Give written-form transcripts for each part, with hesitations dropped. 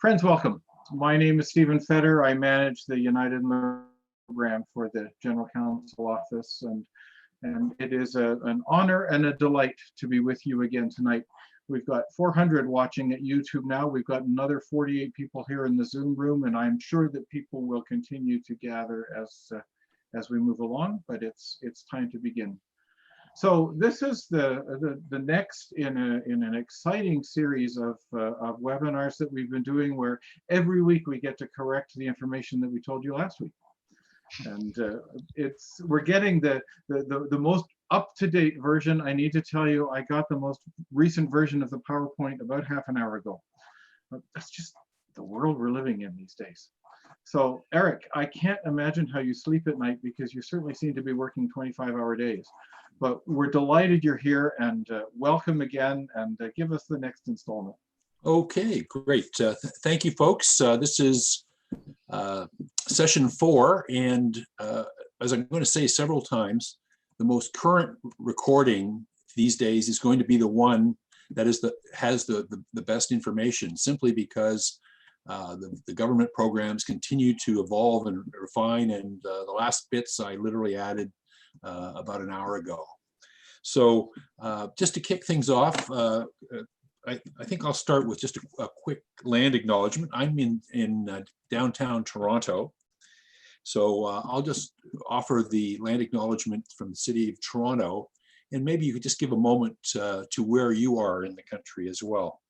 Friends, welcome. My name is Stephen Fetter. I manage the United program for the General Counsel Office, and it is an honor and a delight to be with you again tonight. We've got 400 watching at YouTube now. We've got another 48 people here in the Zoom room, and I'm sure that people will continue to gather as we move along, but it's time to begin. So this is the next in an exciting series of webinars that we've been doing, where every week we get to correct the information that we told you last week, and we're getting the most up-to-date version. I need to tell you, I got the most recent version of the PowerPoint about half an hour ago. That's just the world we're living in these days. So Eric, I can't imagine how you sleep at night, because you certainly seem to be working 25-hour days. But we're delighted you're here, and welcome again, and give us the next installment. Okay, great. Thank you, folks. This is session 4, and as I'm going to say several times, the most current recording these days is going to be the one that has the best information, simply because the government programs continue to evolve and refine, and the last bits I literally added about an hour ago. So just to kick things off, I think I'll start with just a quick land acknowledgement. I'm in downtown Toronto. So I'll just offer the land acknowledgement from the city of Toronto, and maybe you could just give a moment to where you are in the country as well.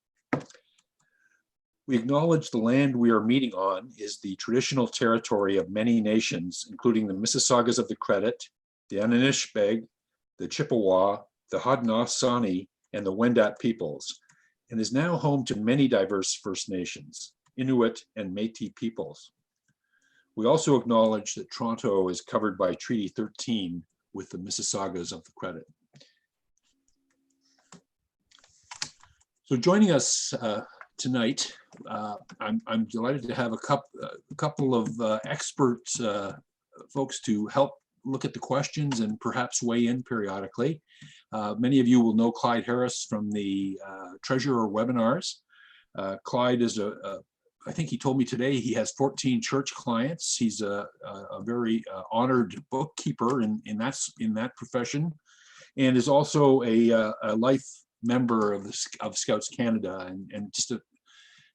We acknowledge the land we are meeting on is the traditional territory of many nations, including the Mississaugas of the Credit, the Anishinaabeg, the Chippewa, the Haudenosaunee, and the Wendat peoples, and is now home to many diverse First Nations, Inuit, and Métis peoples. We also acknowledge that Toronto is covered by Treaty 13 with the Mississaugas of the Credit. So joining us tonight, I'm delighted to have a couple of expert folks to help look at the questions and perhaps weigh in periodically. Many of you will know Clyde Harris from the Treasurer webinars. Clyde is I think he told me today he has 14 church clients. He's a very honored bookkeeper in that profession, and is also a life member of Scouts Canada, and just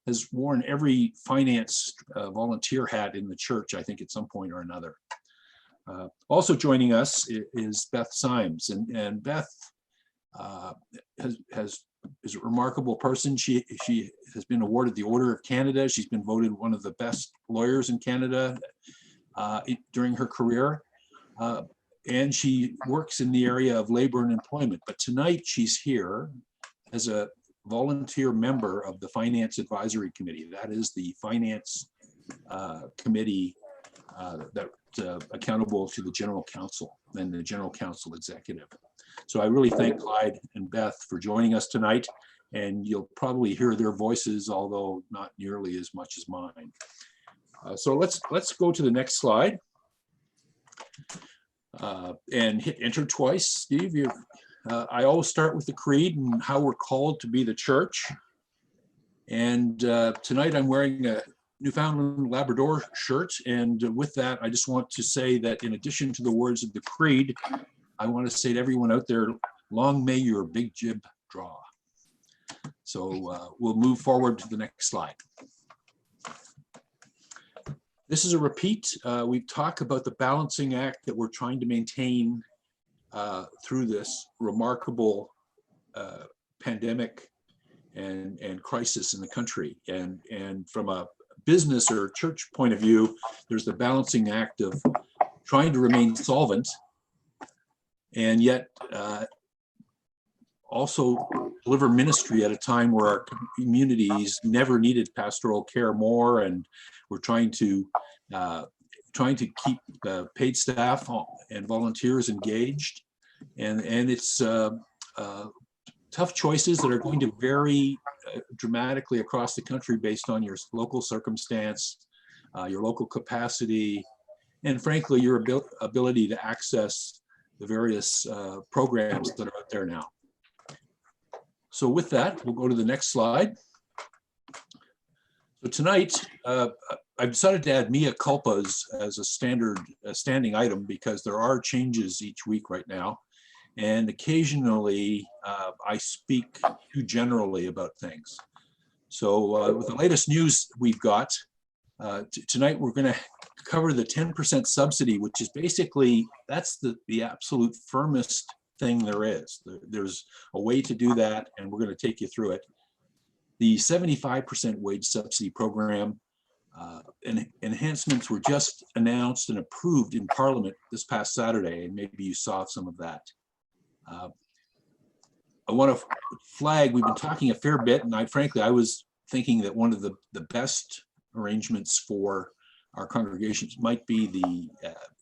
has worn every finance volunteer hat in the church, I think, at some point or another. Also joining us is Beth Symes, and Beth is a remarkable person. She has been awarded the Order of Canada. She's been voted one of the best lawyers in Canada during her career, and she works in the area of labor and employment. But tonight she's here as a volunteer member of the Finance Advisory Committee. That is the finance committee that's accountable to the General Counsel and the General Counsel Executive. So I really thank Clyde and Beth for joining us tonight, and you'll probably hear their voices, although not nearly as much as mine. So let's go to the next slide and hit enter twice. Steve, I always start with the creed and how we're called to be the church. And tonight I'm wearing a Newfoundland Labrador shirt, and with that I just want to say that in addition to the words of the creed, I want to say to everyone out there, long may your big jib draw. So we'll move forward to the next slide. This is a repeat. We talk about the balancing act that we're trying to maintain through this remarkable pandemic and crisis in the country. And from a business or church point of view, there's the balancing act of trying to remain solvent and yet also deliver ministry at a time where our communities never needed pastoral care more, and we're trying to keep paid staff and volunteers engaged, and it's tough choices that are going to vary dramatically across the country based on your local circumstance, your local capacity, and frankly, your ability to access the various programs that are out there now. So with that, we'll go to the next slide. So tonight, I've decided to add mea culpas as a standing item because there are changes each week right now. And occasionally I speak too generally about things. So with the latest news we've got, tonight we're going to cover the 10% subsidy, which is basically, that's the absolute firmest thing there is. There's a way to do that, and we're going to take you through it. The 75% wage subsidy program and enhancements were just announced and approved in Parliament this past Saturday, and maybe you saw some of that. I want to flag, we've been talking a fair bit, and frankly, I was thinking that one of the best arrangements for our congregations might be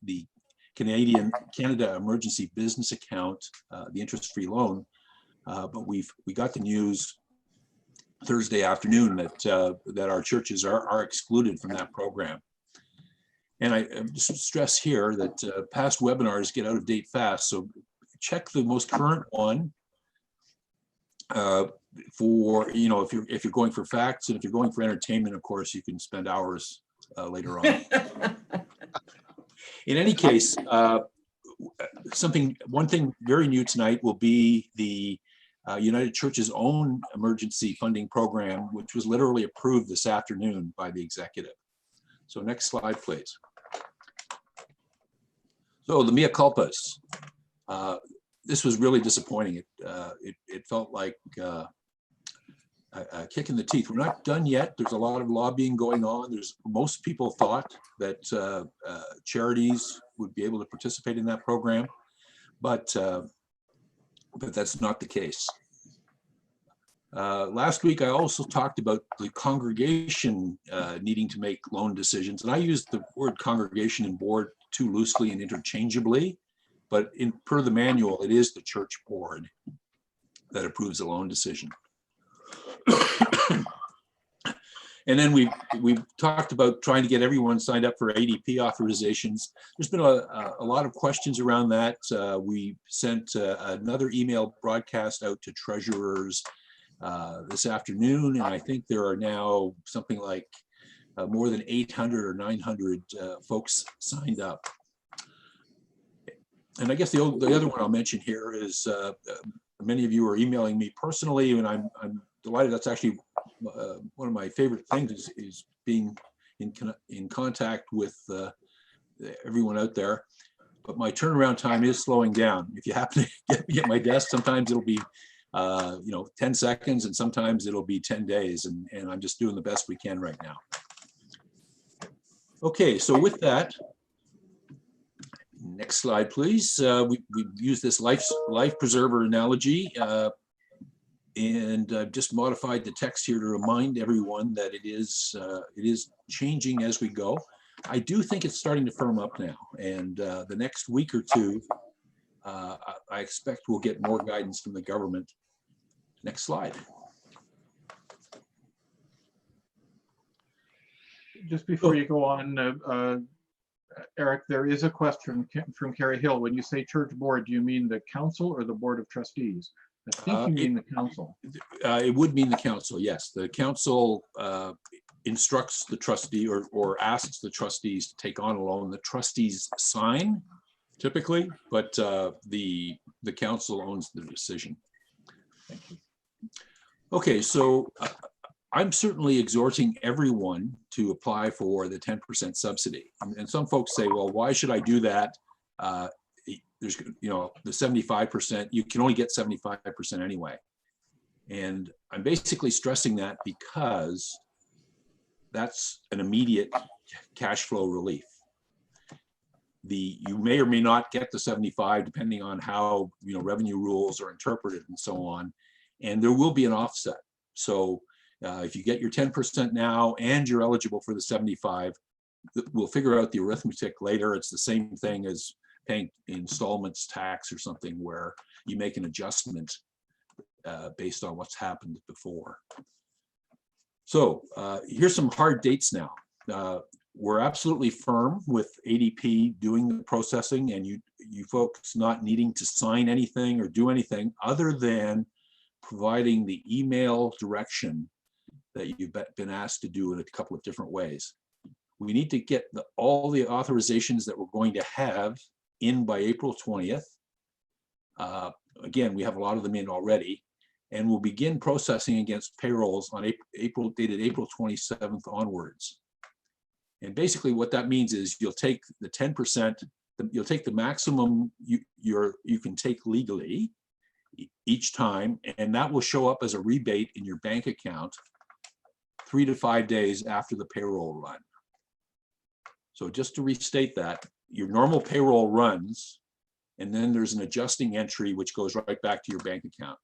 the Canada Emergency Business Account, the interest-free loan. But we got the news Thursday afternoon that our churches are excluded from that program. And I just stress here that past webinars get out of date fast, so check the most current one for, if you're going for facts, and if you're going for entertainment, of course, you can spend hours later on. In any case, one thing very new tonight will be the United Church's own emergency funding program, which was literally approved this afternoon by the executive. So next slide, please. So the mea culpas. This was really disappointing. It felt like a kick in the teeth. We're not done yet. There's a lot of lobbying going on. Most people thought that charities would be able to participate in that program, but that's not the case. Last week, I also talked about the congregation needing to make loan decisions, and I used the word congregation and board too loosely and interchangeably, but per the manual, it is the church board that approves a loan decision. And then we've talked about trying to get everyone signed up for ADP authorizations. There's been a lot of questions around that. We sent another email broadcast out to treasurers this afternoon, and I think there are now something like more than 800 or 900 folks signed up. And I guess the other one I'll mention here is many of you are emailing me personally, and I'm delighted. That's actually one of my favorite things is being in contact with everyone out there. But my turnaround time is slowing down. If you happen to get me at my desk, sometimes it'll be 10 seconds, and sometimes it'll be 10 days, and I'm just doing the best we can right now. Okay, so with that, next slide, please. We use this life preserver analogy, and I've just modified the text here to remind everyone that it is changing as we go. I do think it's starting to firm up now, and the next week or two, I expect we'll get more guidance from the government. Next slide. Just before you go on, Eric, there is a question from Carrie Hill. When you say church board, do you mean the council or the board of trustees? I think you mean the council. It would mean the council, yes. The council instructs the trustee or asks the trustees to take on a loan. The trustees sign typically, but the council owns the decision. Thank you. Okay, so I'm certainly exhorting everyone to apply for the 10% subsidy. And some folks say, well, why should I do that? There's, the 75%, you can only get 75% anyway. And I'm basically stressing that because that's an immediate cash flow relief. You may or may not get the 75 depending on how revenue rules are interpreted and so on. And there will be an offset. So if you get your 10% now and you're eligible for the 75, we'll figure out the arithmetic later. It's the same thing as paying installments tax or something where you make an adjustment based on what's happened before. So here's some hard dates now. We're absolutely firm with ADP doing the processing and you folks not needing to sign anything or do anything other than providing the email direction that you've been asked to do in a couple of different ways. We need to get all the authorizations that we're going to have in by April 20th. Again, we have a lot of them in already, and we'll begin processing against payrolls on dated April 27th onwards. And basically what that means is you'll take the 10%, you'll take the maximum you can take legally each time, and that will show up as a rebate in your bank account 3 to 5 days after the payroll run. So just to restate that, your normal payroll runs, and then there's an adjusting entry which goes right back to your bank account.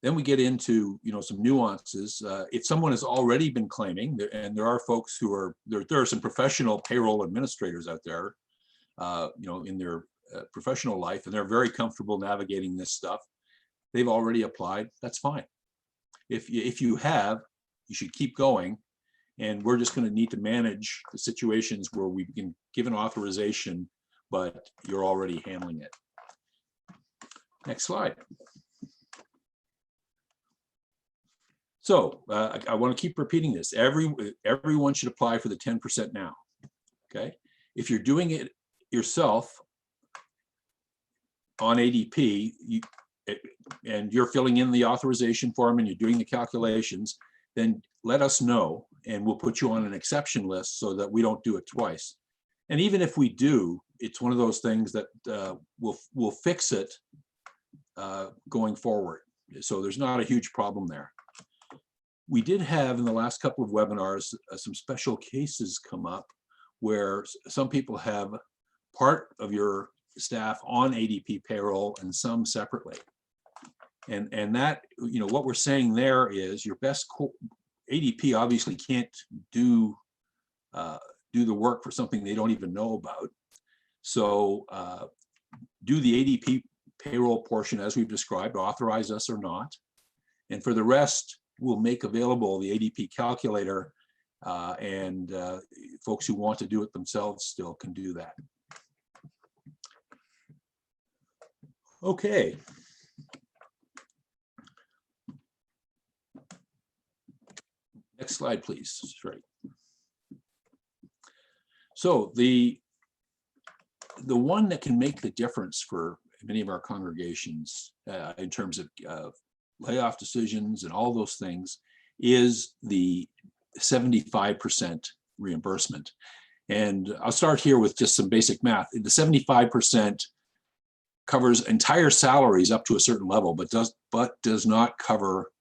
Then we get into, some nuances. If someone has already been claiming, and there are folks who are, there are some professional payroll administrators out there, in their professional life, and they're very comfortable navigating this stuff. They've already applied, that's fine. If you have, you should keep going. And we're just going to need to manage the situations where we can give an authorization, but you're already handling it. Next slide. So I want to keep repeating this. Everyone should apply for the 10% now. Okay. If you're doing it yourself on ADP, and you're filling in the authorization form and you're doing the calculations, then let us know and we'll put you on an exception list so that we don't do it twice. And even if we do, it's one of those things that we'll fix it going forward. So there's not a huge problem there. We did have in the last couple of webinars some special cases come up where some people have part of your staff on ADP payroll and some separately. And that, what we're saying there is your best ADP obviously can't do the work for something they don't even know about. So do the ADP payroll portion as we've described, authorize us or not. And for the rest, we'll make available the ADP calculator, and folks who want to do it themselves still can do that. Okay. Next slide, please. Right. So the one that can make the difference for many of our congregations in terms of layoff decisions and all those things is the 75% reimbursement. And I'll start here with just some basic math. The 75% covers entire salaries up to a certain level, but does not cover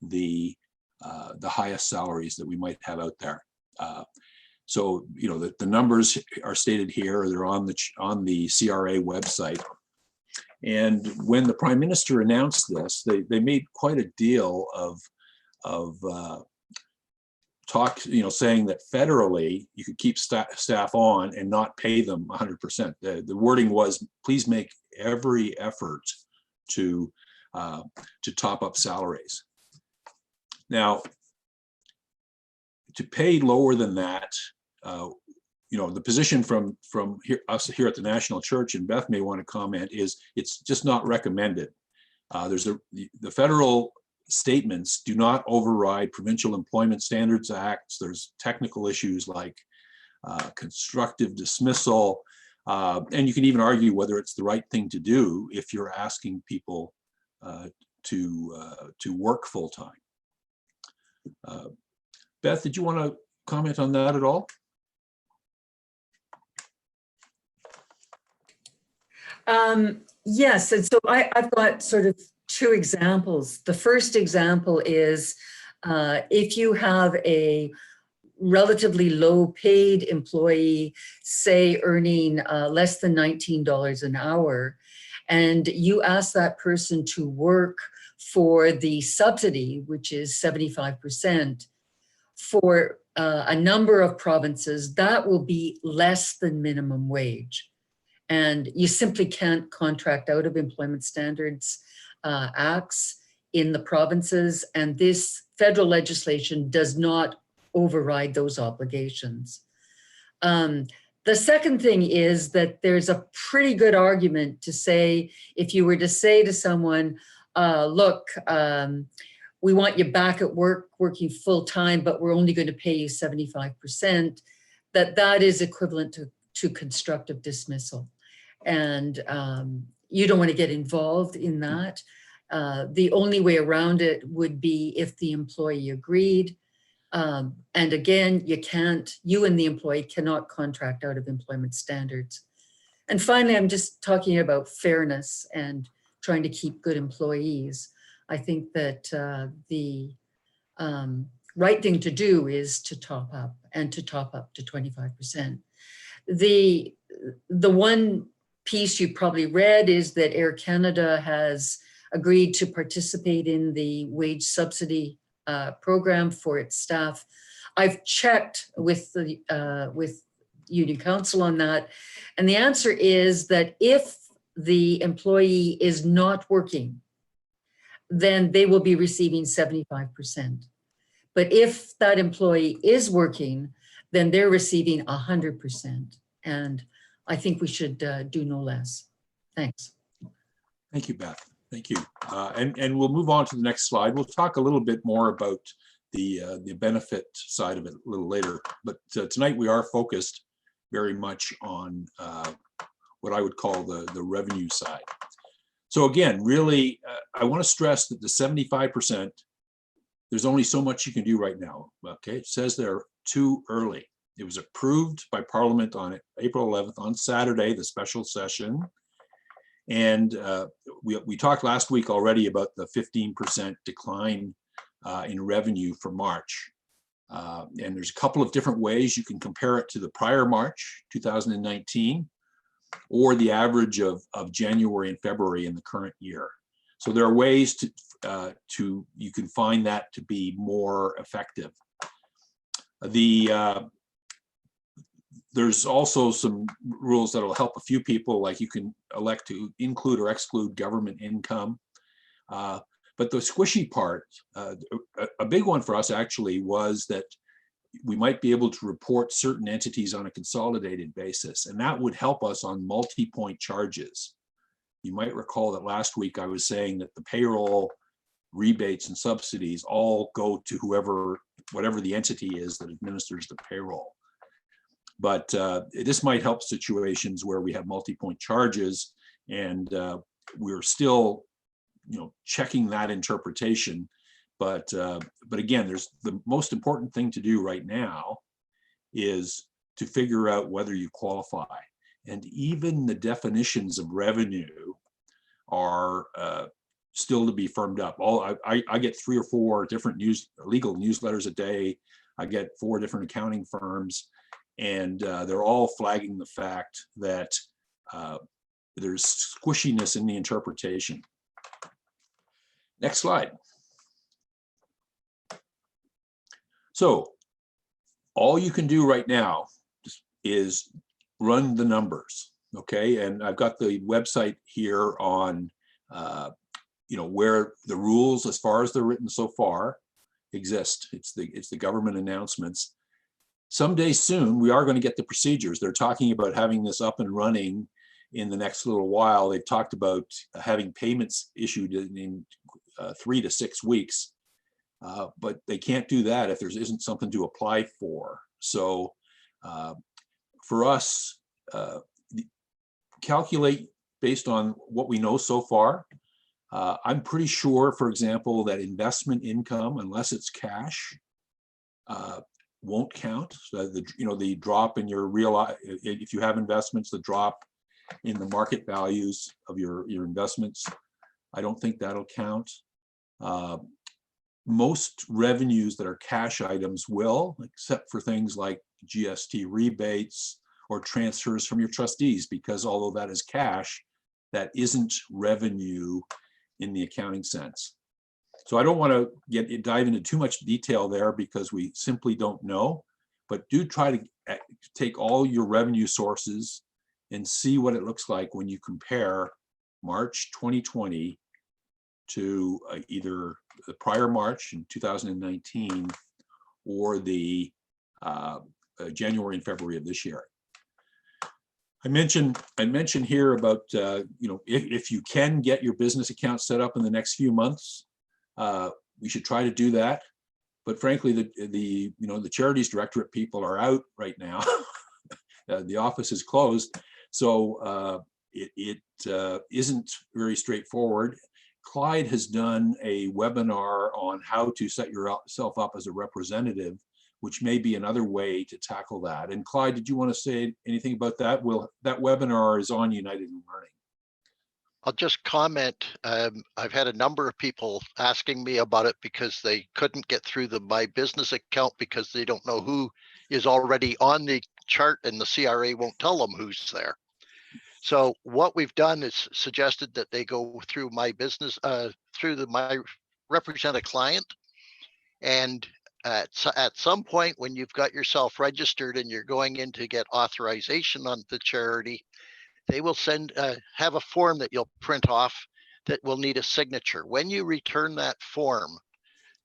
the highest salaries that we might have out there. So the numbers are stated here. They're on the CRA website. And when the Prime Minister announced this, they made quite a deal of talk, saying that federally you could keep staff on and not pay them 100%. The wording was, please make every effort to top up salaries. Now, to pay lower than that, the position from us here at the National Church, and Beth may want to comment, is it's just not recommended. The federal statements do not override provincial employment standards acts. There's technical issues like constructive dismissal, and you can even argue whether it's the right thing to do if you're asking people to work full time. Beth, did you want to comment on that at all? Yes, and so I've got sort of two examples. The first example is if you have a relatively low paid employee, say earning less than $19 an hour, and you ask that person to work for the subsidy, which is 75%, for a number of provinces, that will be less than minimum wage. And you simply can't contract out of employment standards acts in the provinces, and this federal legislation does not override those obligations. The second thing is that there's a pretty good argument to say, if you were to say to someone, look, we want you back at work, working full time, but we're only going to pay you 75%, that is equivalent to constructive dismissal. And you don't want to get involved in that. The only way around it would be if the employee agreed. And again, you and the employee cannot contract out of employment standards. And finally, I'm just talking about fairness and trying to keep good employees. I think that the right thing to do is to top up, and to top up to 25%. The one piece you probably read is that Air Canada has agreed to participate in the wage subsidy program for its staff. I've checked with Union Council on that, and the answer is that if the employee is not working, then they will be receiving 75%. But if that employee is working, then they're receiving 100%. And I think we should do no less. Thanks. Thank you, Beth. Thank you. And we'll move on to the next slide. We'll talk a little bit more about the benefit side of it a little later. But tonight we are focused very much on what I would call the revenue side. So again, really, I want to stress that the 75%, there's only so much you can do right now. Okay, it says they're too early. It was approved by Parliament on April 11th, on Saturday, the special session. And we talked last week already about the 15% decline in revenue for March. And there's a couple of different ways you can compare it to the prior March, 2019, or the average of January and February in the current year. So there are ways you can find that to be more effective. There's also some rules that will help a few people, like you can elect to include or exclude government income. But the squishy part, a big one for us actually, was that we might be able to report certain entities on a consolidated basis, and that would help us on multi-point charges. You might recall that last week I was saying that the payroll, rebates, and subsidies all go to whatever the entity is that administers the payroll. But this might help situations where we have multi-point charges, and we're still, checking that interpretation. But again, the most important thing to do right now is to figure out whether you qualify. And even the definitions of revenue are still to be firmed up. I get 3 or 4 different legal newsletters a day. I get 4 different accounting firms, and they're all flagging the fact that there's squishiness in the interpretation. Next slide. So all you can do right now is run the numbers, okay? And I've got the website here on, where the rules, as far as they're written so far, exist. It's the government announcements. Someday soon, we are going to get the procedures. They're talking about having this up and running in the next little while. They've talked about having payments issued in 3 to 6 weeks. But they can't do that if there isn't something to apply for. So for us, calculate based on what we know so far. I'm pretty sure, for example, that investment income, unless it's cash, won't count. So the drop in your if you have investments, the drop in the market values of your investments, I don't think that'll count. Most revenues that are cash items will, except for things like GST rebates or transfers from your trustees, because although that is cash, that isn't revenue in the accounting sense. So I don't want to dive into too much detail there because we simply don't know, but do try to take all your revenue sources and see what it looks like when you compare March 2020 to either the prior March in 2019 or the January and February of this year. I mentioned here about if you can get your business account set up in the next few months, we should try to do that. But frankly, the charities directorate people are out right now. The office is closed, so it isn't very straightforward. Clyde has done a webinar on how to set yourself up as a representative, which may be another way to tackle that. And Clyde, did you want to say anything about that? That webinar is on United in Learning. I'll just comment. I've had a number of people asking me about it because they couldn't get through the My Business account because they don't know who is already on the chart, and the CRA won't tell them who's there. So what we've done is suggested that they go through My Business, through the My Represent a Client. And at some point when you've got yourself registered and you're going in to get authorization on the charity, they will have a form that you'll print off that will need a signature. When you return that form,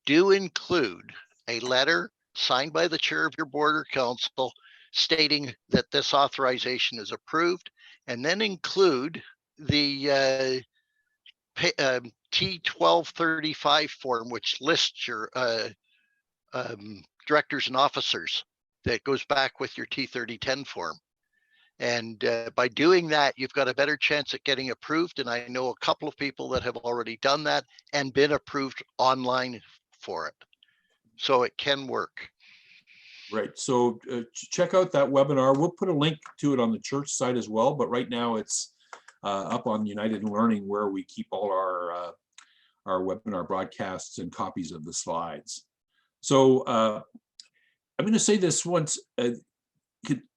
do include a letter signed by the chair of your board or council stating that this authorization is approved, and then include the T1235 form, which lists your directors and officers, that goes back with your T3010 form. And by doing that, you've got a better chance at getting approved. And I know a couple of people that have already done that and been approved online for it. So it can work. Right. So check out that webinar. We'll put a link to it on the church site as well. But right now it's up on United in Learning, where we keep all our webinar broadcasts and copies of the slides. So I'm going to say this once.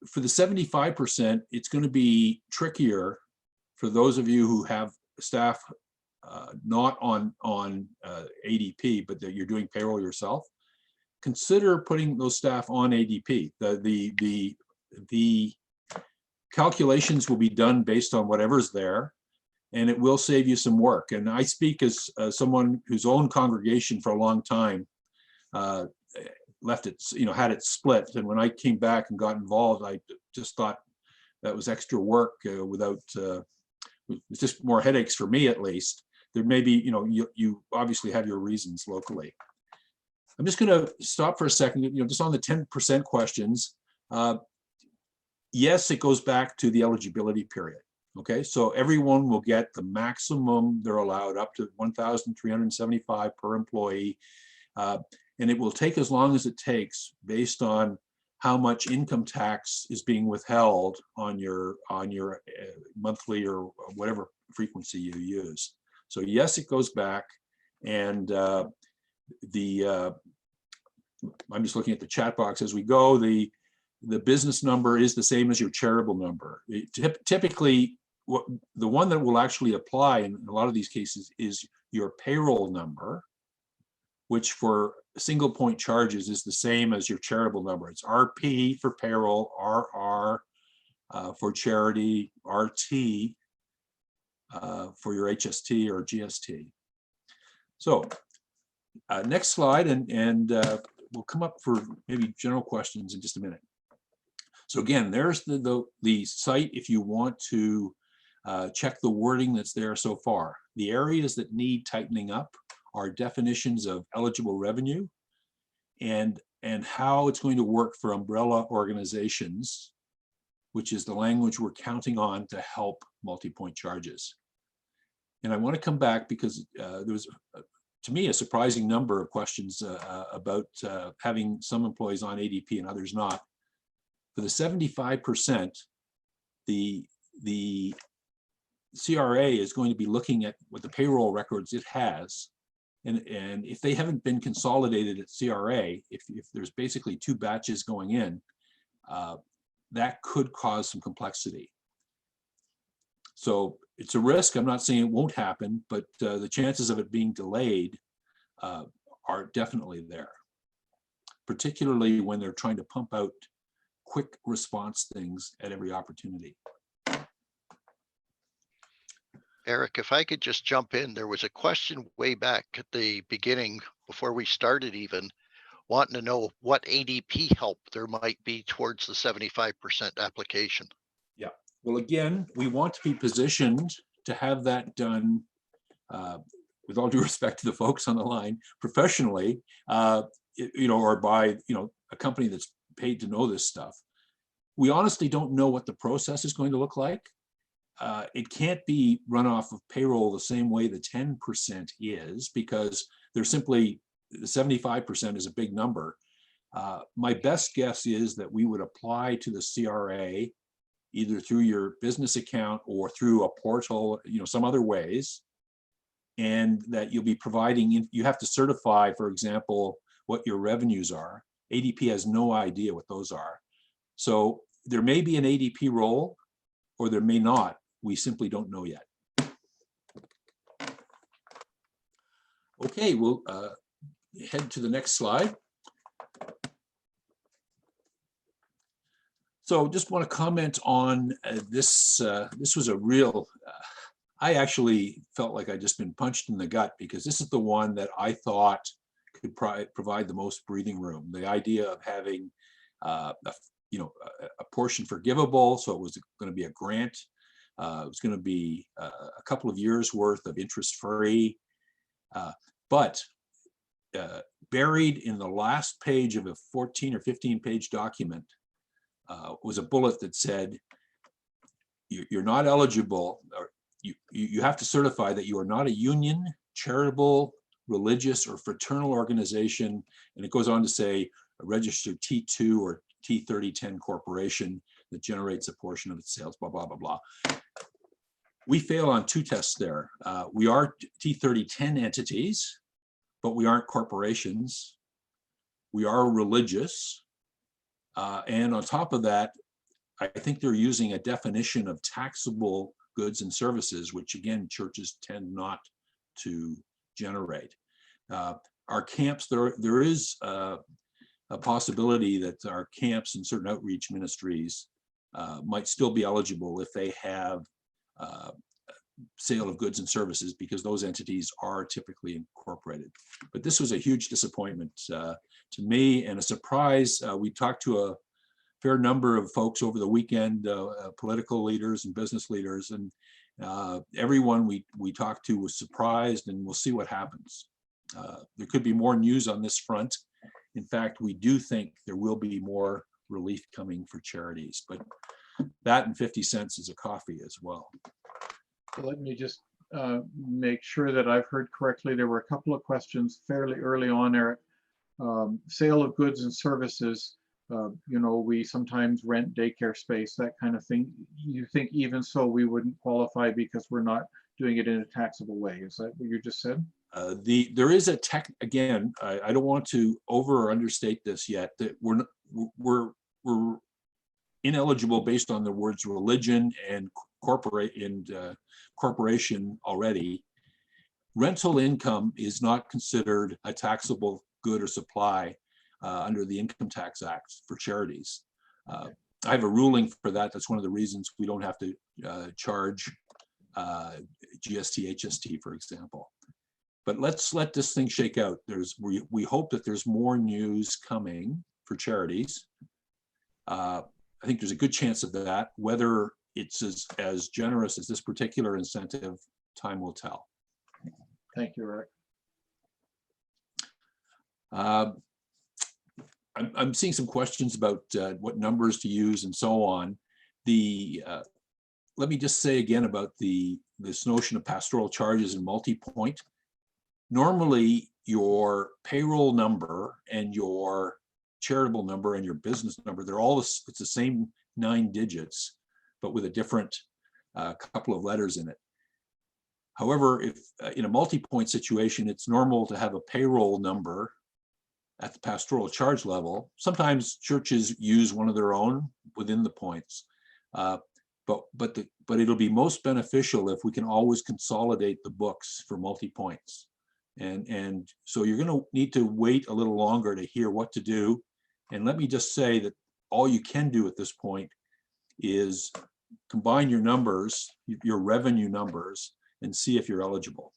For the 75%, it's going to be trickier for those of you who have staff not on ADP, but that you're doing payroll yourself. Consider putting those staff on ADP. The calculations will be done based on whatever's there, and it will save you some work. And I speak as someone who's owned Congregation for a long time. Left it, had it split, and when I came back and got involved, I just thought that was extra work without it's just more headaches for me, at least. There may be, you obviously have your reasons locally. I'm just going to stop for a second, just on the 10% questions. Yes, it goes back to the eligibility period. Okay, so everyone will get the maximum they're allowed, up to 1,375 per employee. And it will take as long as it takes based on how much income tax is being withheld on your monthly or whatever frequency you use. So yes, it goes back, and I'm just looking at the chat box as we go. The business number is the same as your charitable number. Typically, the one that will actually apply in a lot of these cases is your payroll number, which for single point charges is the same as your charitable number. It's RP for payroll, RR for charity, RT for your HST or GST. So next slide, and we'll come up for maybe general questions in just a minute. So again, there's the site if you want to check the wording that's there so far. The areas that need tightening up are definitions of eligible revenue and how it's going to work for umbrella organizations, which is the language we're counting on to help multi-point charges. And I want to come back because there was, to me, a surprising number of questions about having some employees on ADP and others not. For the 75%, the CRA is going to be looking at what the payroll records it has. And if they haven't been consolidated at CRA, if there's basically two batches going in, that could cause some complexity. So it's a risk. I'm not saying it won't happen, but the chances of it being delayed are definitely there, particularly when they're trying to pump out quick response things at every opportunity. Eric, if I could just jump in, there was a question way back at the beginning before we started even, wanting to know what ADP help there might be towards the 75% application. Yeah, well, again, we want to be positioned to have that done with all due respect to the folks on the line, professionally, or by, a company that's paid to know this stuff. We honestly don't know what the process is going to look like. It can't be run off of payroll the same way the 10% is, because there's simply, the 75% is a big number. My best guess is that we would apply to the CRA either through your business account or through a portal, some other ways, and that you'll be providing, you have to certify, for example, what your revenues are. ADP has no idea what those are. So there may be an ADP role, or there may not. We simply don't know yet. Okay, we'll head to the next slide. So just want to comment on this. This was a real, I actually felt like I'd just been punched in the gut, because this is the one that I thought could provide the most breathing room. The idea of having a portion forgivable, so it was going to be a grant. It was going to be a couple of years worth of interest-free, but buried in the last page of a 14 or 15-page document was a bullet that said, you're not eligible, or you have to certify that you are not a union, charitable, religious, or fraternal organization. And it goes on to say a registered T2 or T3010 corporation that generates a portion of its sales, blah, blah, blah, blah. We fail on two tests there. We are T3010 entities, but we aren't corporations. We are religious. And on top of that, I think they're using a definition of taxable goods and services, which again, churches tend not to generate. Our camps, there is a possibility that our camps and certain outreach ministries might still be eligible if they have sale of goods and services, because those entities are typically incorporated. But this was a huge disappointment to me, and a surprise. We talked to a fair number of folks over the weekend, political leaders and business leaders, and everyone we talked to was surprised, and we'll see what happens. There could be more news on this front. In fact, we do think there will be more relief coming for charities, but that and 50 cents is a coffee as well. Let me just make sure that I've heard correctly. There were a couple of questions fairly early on, Eric. Sale of goods and services, we sometimes rent daycare space, that kind of thing. You think even so we wouldn't qualify because we're not doing it in a taxable way? Is that what you just said? There is a tech, again, I don't want to over or understate this yet, that we're ineligible based on the words religion and corporation already. Rental income is not considered a taxable good or supply under the Income Tax Act for charities. I have a ruling for that. That's one of the reasons we don't have to charge GST, HST, for example. But let's let this thing shake out. We hope that there's more news coming for charities. I think there's a good chance of that. Whether it's as generous as this particular incentive, time will tell. Thank you, Eric. I'm seeing some questions about what numbers to use and so on. Let me just say again about this notion of pastoral charges and multi-point. Normally, your payroll number and your charitable number and your business number, it's the same 9 digits, but with a different couple of letters in it. However, if in a multi-point situation, it's normal to have a payroll number at the pastoral charge level. Sometimes churches use one of their own within the points, but it'll be most beneficial if we can always consolidate the books for multi-points. And so you're going to need to wait a little longer to hear what to do. And let me just say that all you can do at this point is combine your numbers, your revenue numbers, and see if you're eligible.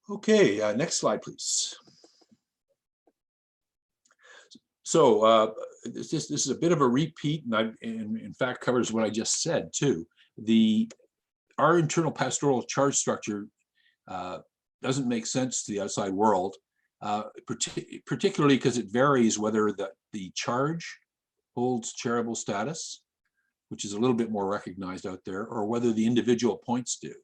Okay, next slide, please. So this is a bit of a repeat, and in fact covers what I just said too. our internal pastoral charge structure doesn't make sense to the outside world, particularly because it varies whether the charge holds charitable status, which is a little bit more recognized out there, or whether the individual points do.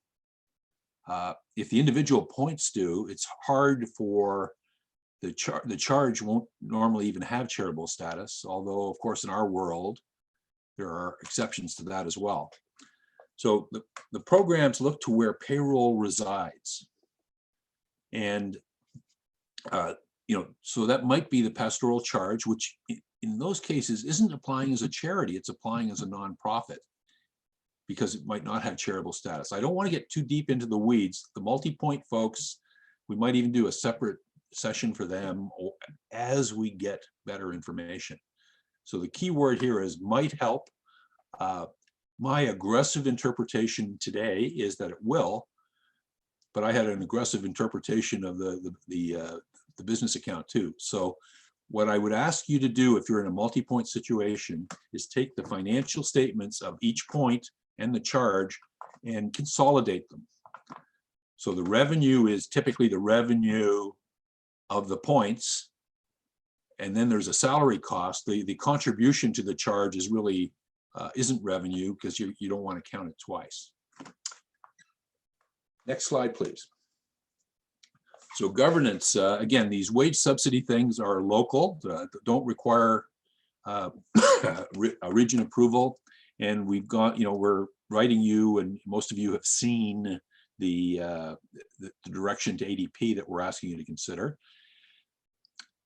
If the individual points do, it's hard for the charge won't normally even have charitable status, although of course in our world, there are exceptions to that as well. So the programs look to where payroll resides. And, so that might be the pastoral charge, which in those cases isn't applying as a charity, it's applying as a nonprofit because it might not have charitable status. I don't want to get too deep into the weeds. The multi-point folks, we might even do a separate session for them as we get better information. So the key word here is might help. My aggressive interpretation today is that it will, but I had an aggressive interpretation of the business account too. So what I would ask you to do if you're in a multi-point situation is take the financial statements of each point and the charge and consolidate them. So the revenue is typically the revenue of the points, and then there's a salary cost. The contribution to the charge is really isn't revenue because you don't want to count it twice. Next slide, please. So governance, again, these wage subsidy things are local, don't require a region approval. And we've got, we're writing you, and most of you have seen the direction to ADP that we're asking you to consider.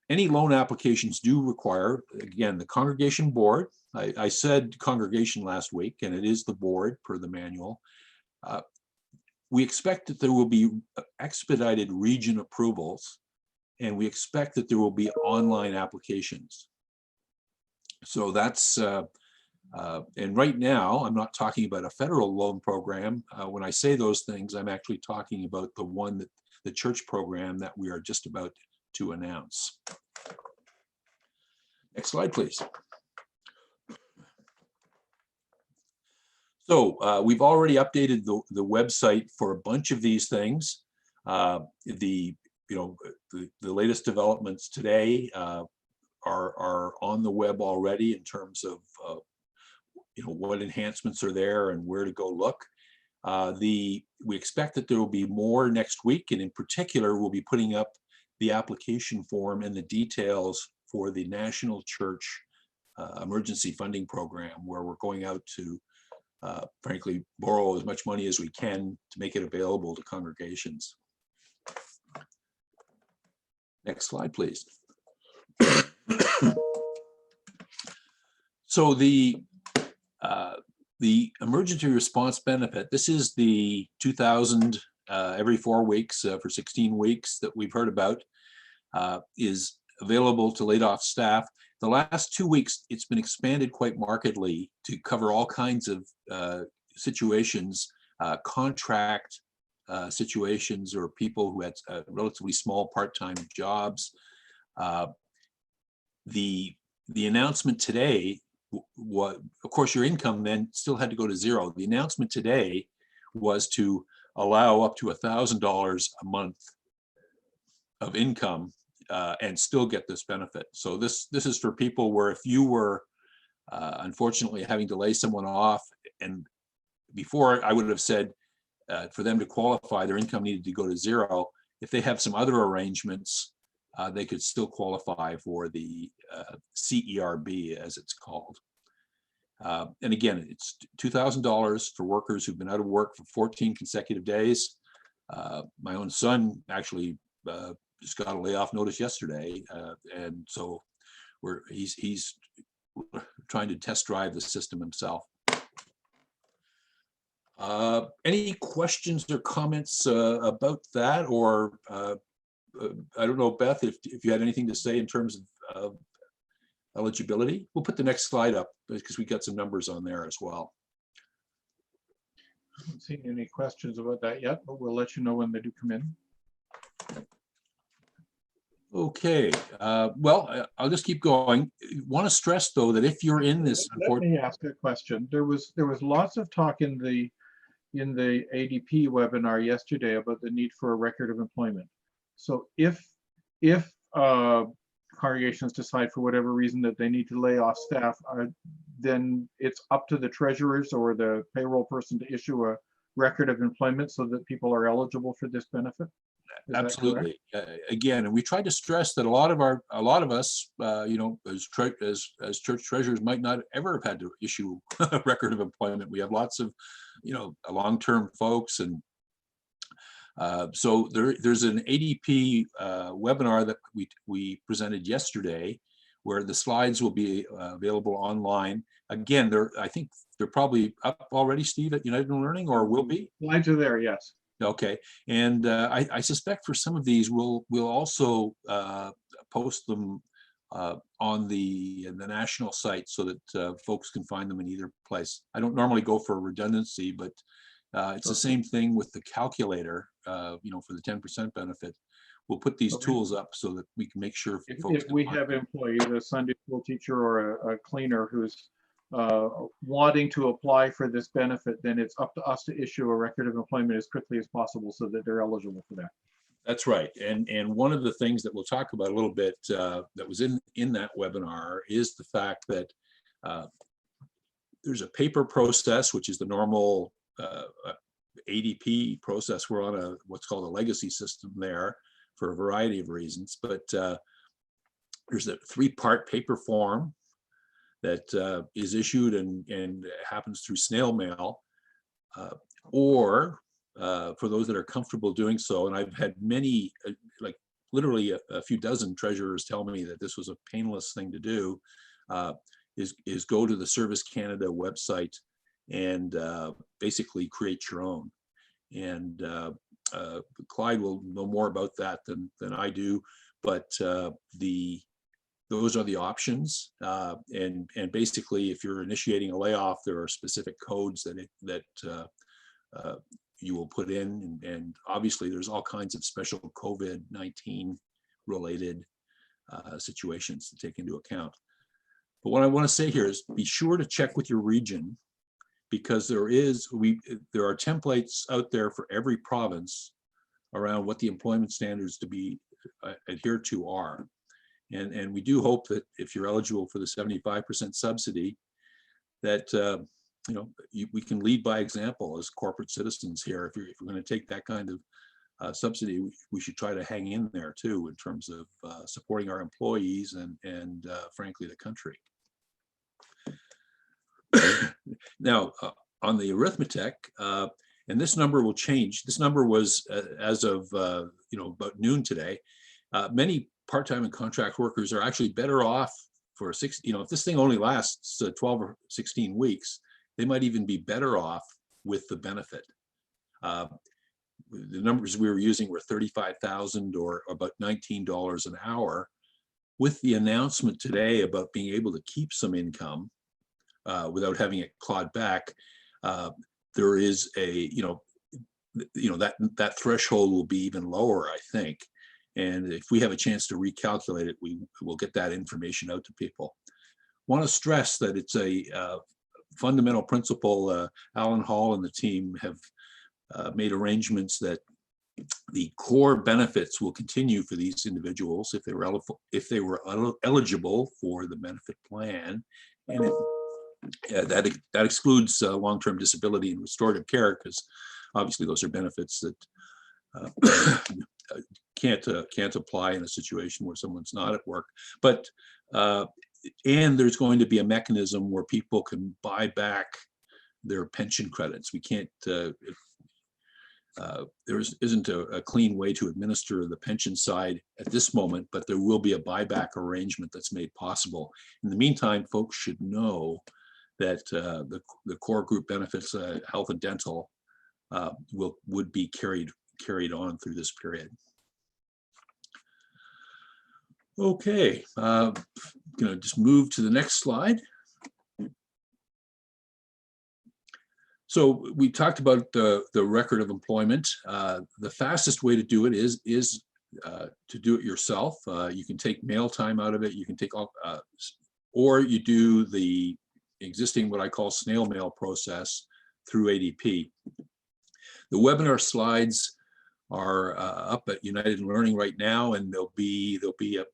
Any loan applications do require, again, the congregation board. I said congregation last week, and it is the board per the manual. We expect that there will be expedited region approvals, and we expect that there will be online applications. So that's, and right now, I'm not talking about a federal loan program. When I say those things, I'm actually talking about the one that the church program that we are just about to announce. Next slide, please. So we've already updated the website for a bunch of these things. The latest developments today are on the web already in terms of what enhancements are there and where to go look. We expect that there will be more next week, and in particular, we'll be putting up the application form and the details for the National Church Emergency Funding Program, where we're going out to frankly, borrow as much money as we can to make it available to congregations. Next slide, please. So the emergency response benefit, this is the 2,000 every 4 weeks for 16 weeks that we've heard about, is available to laid off staff. The last 2 weeks, it's been expanded quite markedly to cover all kinds of situations, contract situations, or people who had relatively small part-time jobs. The announcement today, of course, your income then still had to go to zero. The announcement today was to allow up to $1,000 a month of income and still get this benefit. So this is for people where if you were unfortunately having to lay someone off, and before I would have said for them to qualify, their income needed to go to zero. If they have some other arrangements, they could still qualify for the CERB, as it's called. And again, it's $2,000 for workers who've been out of work for 14 consecutive days. My own son actually just got a layoff notice yesterday, and so he's trying to test drive the system himself. Any questions or comments about that, or I don't know, Beth, if you had anything to say in terms of eligibility? We'll put the next slide up because we got some numbers on there as well. I haven't seen any questions about that yet, but we'll let you know when they do come in. Okay, well, I'll just keep going. Want to stress though that if you're in this, let me ask a question. There was lots of talk in the in the ADP webinar yesterday about the need for a record of employment. So if congregations decide for whatever reason that they need to lay off staff, then it's up to the treasurers or the payroll person to issue a record of employment so that people are eligible for this benefit. Is that correct? Absolutely. Again, and we tried to stress that a lot of us, as church treasurers, might not ever have had to issue a record of employment. We have lots of, long-term folks, and so there's an ADP webinar that we presented yesterday, where the slides will be available online. Again, I think they're probably up already, Steve, at United in Learning, or will be. Slides are there, yes. Okay, and I suspect for some of these we'll also post them on the national site so that folks can find them in either place. I don't normally go for redundancy, but it's the same thing with the calculator. For the 10% benefit, we'll put these tools up so that we can make sure folks. If we have employees, a Sunday school teacher or a cleaner who's wanting to apply for this benefit, then it's up to us to issue a record of employment as quickly as possible so that they're eligible for that. That's right. And one of the things that we'll talk about a little bit that was in that webinar is the fact that there's a paper process, which is the normal ADP process. We're on what's called a legacy system there for a variety of reasons, but there's a 3-part paper form that is issued and happens through snail mail, or for those that are comfortable doing so, and I've had many, like literally a few dozen treasurers tell me that this was a painless thing to do, is go to the Service Canada website and basically create your own. And Clyde will know more about that than I do, but those are the options. And basically, if you're initiating a layoff, there are specific codes that you will put in, and obviously there's all kinds of special COVID-19 related situations to take into account. But what I want to say here is be sure to check with your region, because there are templates out there for every province around what the employment standards to be adhered to are. And we do hope that if you're eligible for the 75% subsidy, that we can lead by example as corporate citizens here. If we're going to take that kind of subsidy, we should try to hang in there too in terms of supporting our employees and frankly the country. Now, on the arithmetic, and this number will change. This number was as of about noon today. Many part-time and contract workers are actually better off for if this thing only lasts 12 or 16 weeks, they might even be better off with the benefit. The numbers we were using were $35,000 or about $19 an hour. With the announcement today about being able to keep some income without having it clawed back, there is that threshold will be even lower, I think. And if we have a chance to recalculate it, we will get that information out to people. Want to stress that it's a fundamental principle. Alan Hall and the team have made arrangements that the core benefits will continue for these individuals if they were eligible for the benefit plan, and that excludes long-term disability and restorative care, because obviously those are benefits that can't apply in a situation where someone's not at work. But and there's going to be a mechanism where people can buy back their pension credits. We can't. There isn't a clean way to administer the pension side at this moment, but there will be a buyback arrangement that's made possible. In the meantime, folks should know that the core group benefits, health and dental, would be carried on through this period. Okay, I'm going to just move to the next slide. So we talked about the record of employment. The fastest way to do it is to do it yourself. You can take mail time out of it. You can take all, or you do the existing what I call snail mail process through ADP. The webinar slides are up at United Learning right now, and there'll be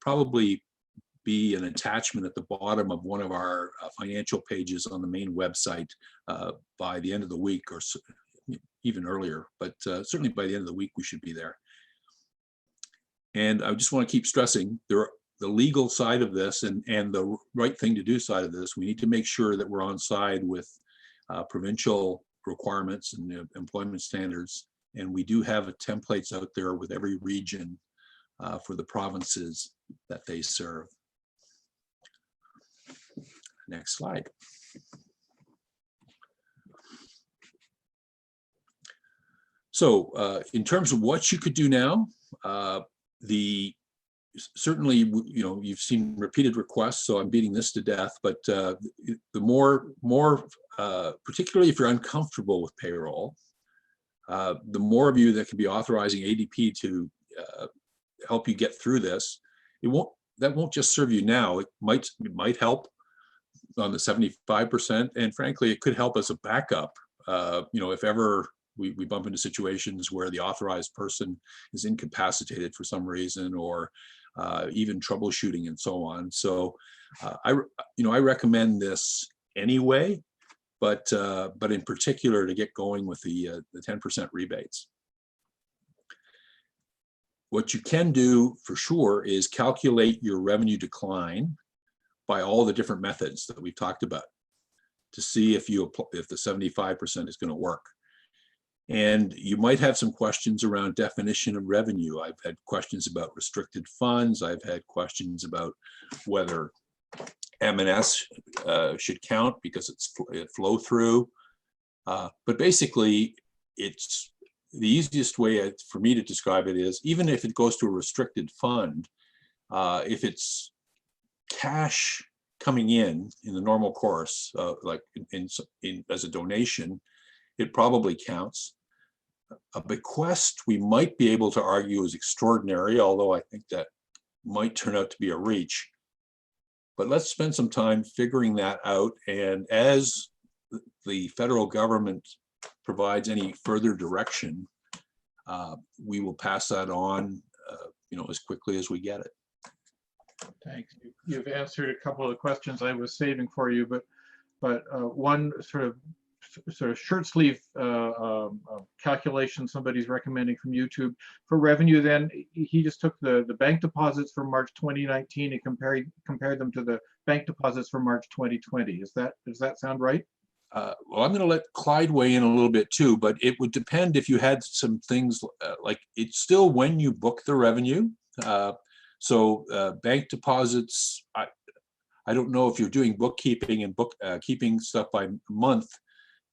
probably be an attachment at the bottom of one of our financial pages on the main website by the end of the week, or even earlier, but certainly by the end of the week we should be there. And I just want to keep stressing the legal side of this and the right thing to do side of this. We need to make sure that we're on side with provincial requirements and employment standards. And we do have templates out there with every region for the provinces that they serve. Next slide. So in terms of what you could do now, certainly, you know, you've seen repeated requests, so I'm beating this to death, but the more particularly if you're uncomfortable with payroll, the more of you that can be authorizing ADP to help you get through this. That won't just serve you now. It might help on the 75%, and frankly, it could help as a backup. You know, if ever we bump into situations where the authorized person is incapacitated for some reason, or even troubleshooting and so on. So I recommend this anyway, but in particular to get going with the 10% rebates. What you can do for sure is calculate your revenue decline by all the different methods that we've talked about to see if the 75% is going to work. And you might have some questions around definition of revenue. I've had questions about restricted funds. I've had questions about whether M&S should count because it's flow through. But basically, it's the easiest way for me to describe it is, even if it goes to a restricted fund, if it's cash coming in the normal course, like as a donation, it probably counts. A bequest, we might be able to argue is extraordinary, although I think that might turn out to be a reach. But let's spend some time figuring that out. And as the federal government provides any further direction, we will pass that on, as quickly as we get it. Thanks. You've answered a couple of the questions I was saving for you, but one sort of shirt sleeve calculation somebody's recommending from YouTube for revenue. Then he just took the bank deposits for March 2019 and compared them to the bank deposits for March 2020. Does that sound right? Well, I'm going to let Clyde weigh in a little bit too, but it would depend if you had some things like it's still when you book the revenue. So bank deposits, I don't know if you're doing bookkeeping and keeping stuff by month,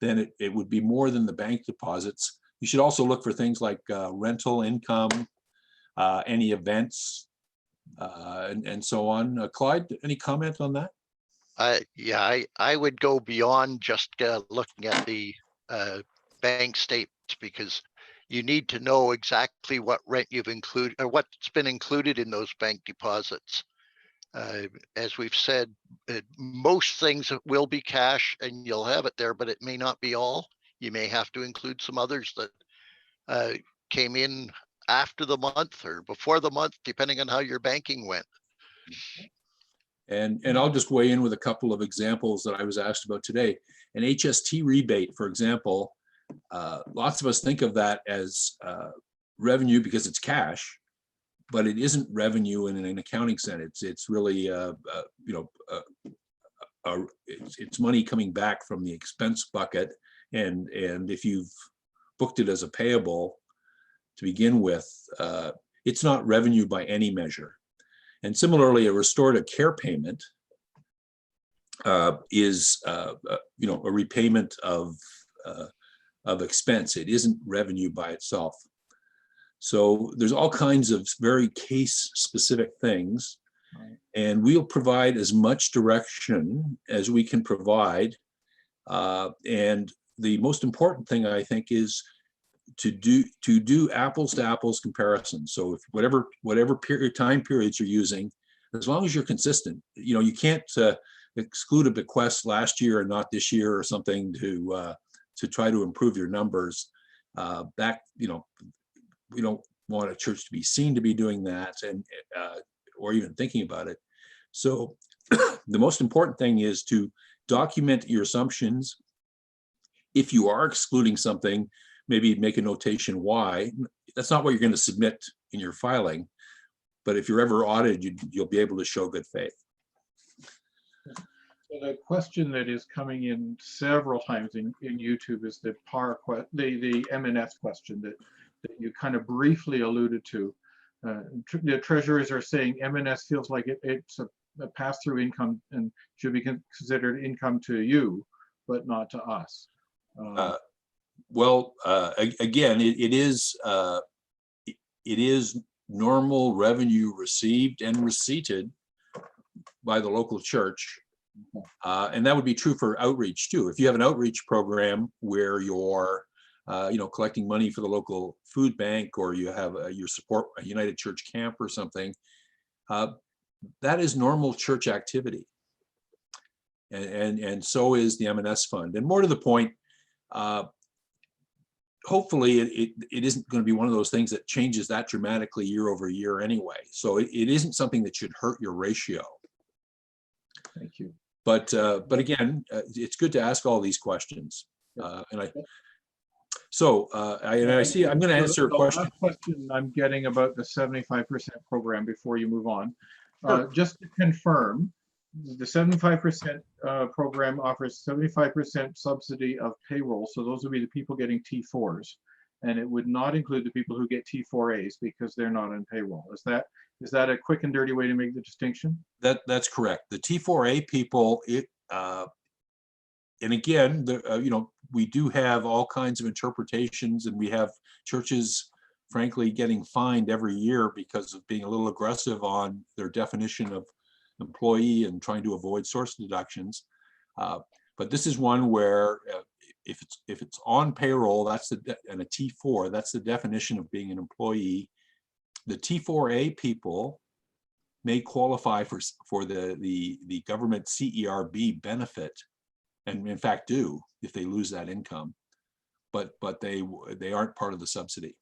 then it would be more than the bank deposits. You should also look for things like rental income, any events, and so on. Clyde, any comment on that? Yeah, I would go beyond just looking at the bank statements, because you need to know exactly what rent you've included or what's been included in those bank deposits. As we've said, most things will be cash and you'll have it there, but it may not be all. You may have to include some others that came in after the month or before the month, depending on how your banking went. And I'll just weigh in with a couple of examples that I was asked about today. An HST rebate, for example, lots of us think of that as revenue because it's cash, but it isn't revenue in an accounting sense. It's really, it's money coming back from the expense bucket. And if you've booked it as a payable to begin with, it's not revenue by any measure. And similarly, a restorative care payment is, a repayment of expense. It isn't revenue by itself. So there's all kinds of very case-specific things, and we'll provide as much direction as we can provide. And the most important thing, I think, is to do apples to apples comparisons. So if whatever time periods you're using, as long as you're consistent, you can't exclude a bequest last year and not this year or something to try to improve your numbers. That, you know, we don't want a church to be seen to be doing that, and or even thinking about it. So the most important thing is to document your assumptions. If you are excluding something, maybe make a notation why. That's not what you're going to submit in your filing, but if you're ever audited, you'll be able to show good faith. So the question that is coming in several times in YouTube is the the M&S question that you kind of briefly alluded to. The treasurers are saying M&S feels like it's a pass-through income and should be considered income to you, but not to us. Well, again, it is normal revenue received and receipted by the local church. And that would be true for outreach too. If you have an outreach program where you're collecting money for the local food bank, or you have your support a United Church camp or something, that is normal church activity. And so is the M&S fund. And more to the point, hopefully it isn't going to be one of those things that changes that dramatically year over year anyway. So it isn't something that should hurt your ratio. Thank you. But again, it's good to ask all these questions. I see I'm going to answer a question. Last question I'm getting about the 75% program before you move on. Sure. Just to confirm, the 75% program offers 75% subsidy of payroll. So those would be the people getting T4s. And it would not include the people who get T4As because they're not on payroll. Is that a quick and dirty way to make the distinction? That's correct. The T4A people, and again, we do have all kinds of interpretations, and we have churches, frankly, getting fined every year because of being a little aggressive on their definition of employee and trying to avoid source deductions. But this is one where if it's on payroll, and a T4, that's the definition of being an employee. The T4A people may qualify for the government CERB benefit, and in fact do if they lose that income, but they aren't part of the subsidy.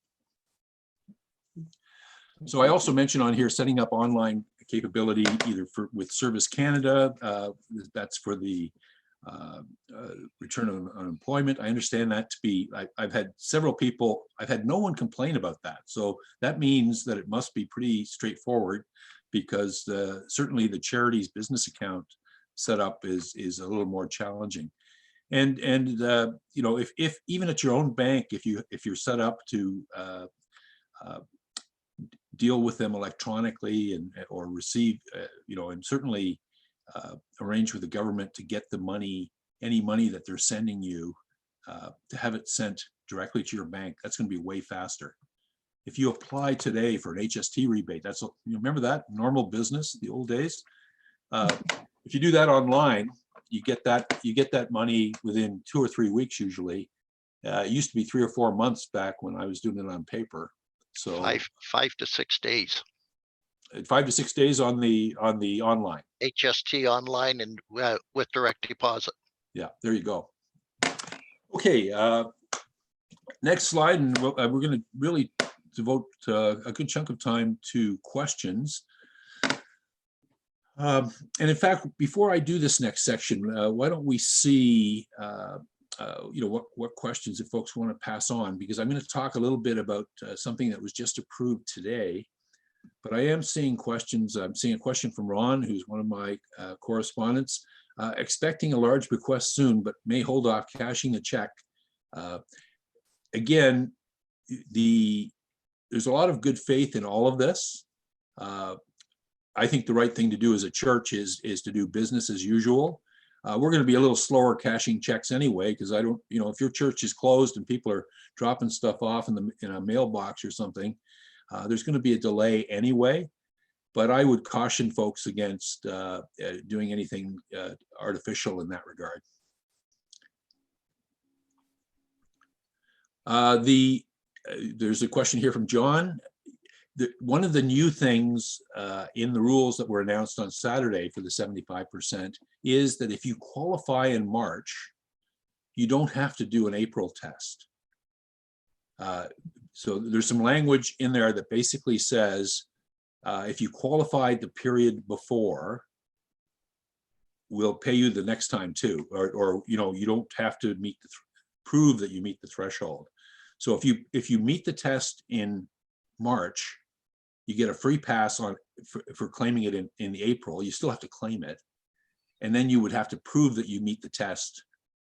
So I also mentioned on here setting up online capability either with Service Canada. That's for the return on employment. I understand that to be, I've had several people, I've had no one complain about that. So that means that it must be pretty straightforward, because certainly the charity's business account setup is a little more challenging. And if even at your own bank, if you're set up to deal with them electronically or receive, and certainly arrange with the government to get the money, any money that they're sending you, to have it sent directly to your bank, that's going to be way faster. If you apply today for an HST rebate, you remember that normal business, the old days. If you do that online, you get that money within 2 or 3 weeks usually. It used to be 3 or 4 months back when I was doing it on paper. So 5 to 6 days. 5 to 6 days on the online. HST online and with direct deposit. Yeah, there you go. Okay, next slide, and we're going to really devote a good chunk of time to questions. And in fact, before I do this next section, why don't we see what questions if folks want to pass on, because I'm going to talk a little bit about something that was just approved today. But I am seeing questions. I'm seeing a question from Ron, who's one of my correspondents, expecting a large bequest soon, but may hold off cashing the check. Again, there's a lot of good faith in all of this. I think the right thing to do as a church is to do business as usual. We're going to be a little slower cashing checks anyway, because I don't, if your church is closed and people are dropping stuff off in a mailbox or something, there's going to be a delay anyway. But I would caution folks against doing anything artificial in that regard. There's a question here from John. One of the new things in the rules that were announced on Saturday for the 75% is that if you qualify in March, you don't have to do an April test. So there's some language in there that basically says, if you qualified the period before, we'll pay you the next time too, or you know, you don't have to meet the prove that you meet the threshold. So if you meet the test in March, you get a free pass on for claiming it in April. You still have to claim it, and then you would have to prove that you meet the test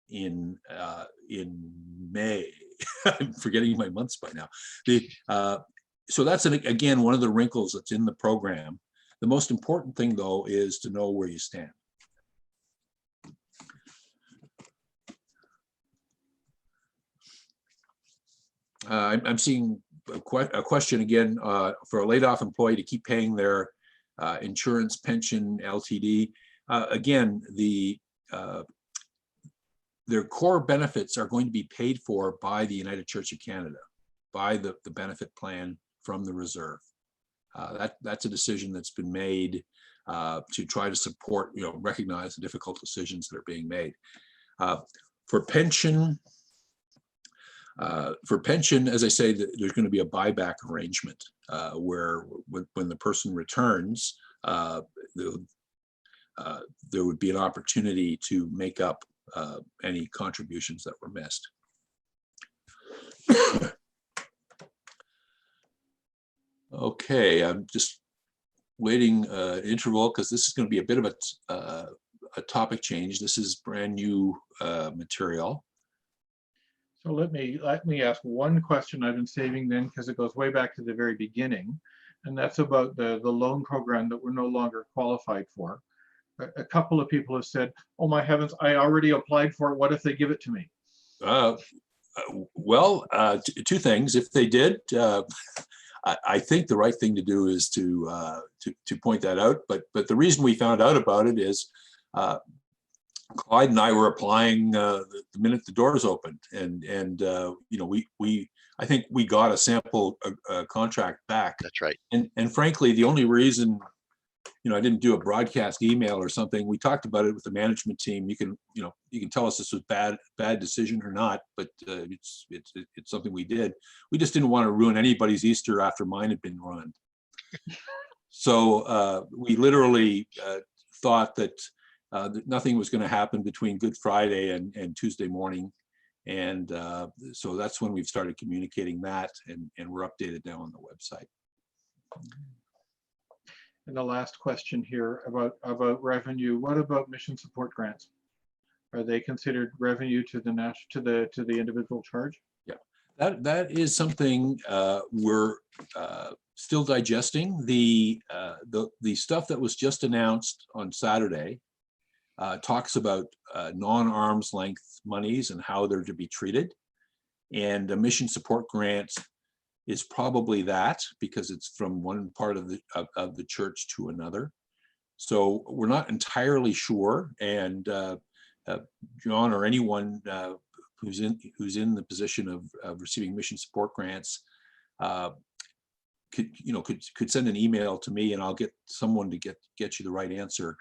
in May. I'm forgetting my months by now. So that's again one of the wrinkles that's in the program. The most important thing though is to know where you stand. I'm seeing a question again for a laid-off employee to keep paying their insurance, pension, LTD. Again, their core benefits are going to be paid for by the United Church of Canada, by the benefit plan from the reserve. That's a decision that's been made to try to support, you know, recognize the difficult decisions that are being made. For pension, as I say, there's going to be a buyback arrangement where when the person returns, there would be an opportunity to make up any contributions that were missed. Okay, I'm just waiting interval because this is going to be a bit of a topic change. This is brand new material. So let me ask one question I've been saving then, because it goes way back to the very beginning, and that's about the loan program that we're no longer qualified for. A couple of people have said, "Oh my heavens, I already applied for it. What if they give it to me?" Well, two things. If they did, I think the right thing to do is to point that out. But the reason we found out about it is Clyde and I were applying the minute the doors opened, and you know, I think we got a sample contract back. That's right. And frankly, the only reason, you know, I didn't do a broadcast email or something. We talked about it with the management team. You can tell us this was bad decision or not, but it's something we did. We just didn't want to ruin anybody's Easter after mine had been ruined. So we literally thought that nothing was going to happen between Good Friday and Tuesday morning, and so that's when we've started communicating that, and we're updated now on the website. And the last question here about revenue. What about mission support grants? Are they considered revenue to the individual charge? Yeah, that is something we're still digesting. The stuff that was just announced on Saturday talks about non-arm's length monies and how they're to be treated, and a mission support grant is probably that, because it's from one part of the church to another. So we're not entirely sure, and John or anyone who's in the position of receiving mission support grants could send an email to me, and I'll get someone to get you the right answer.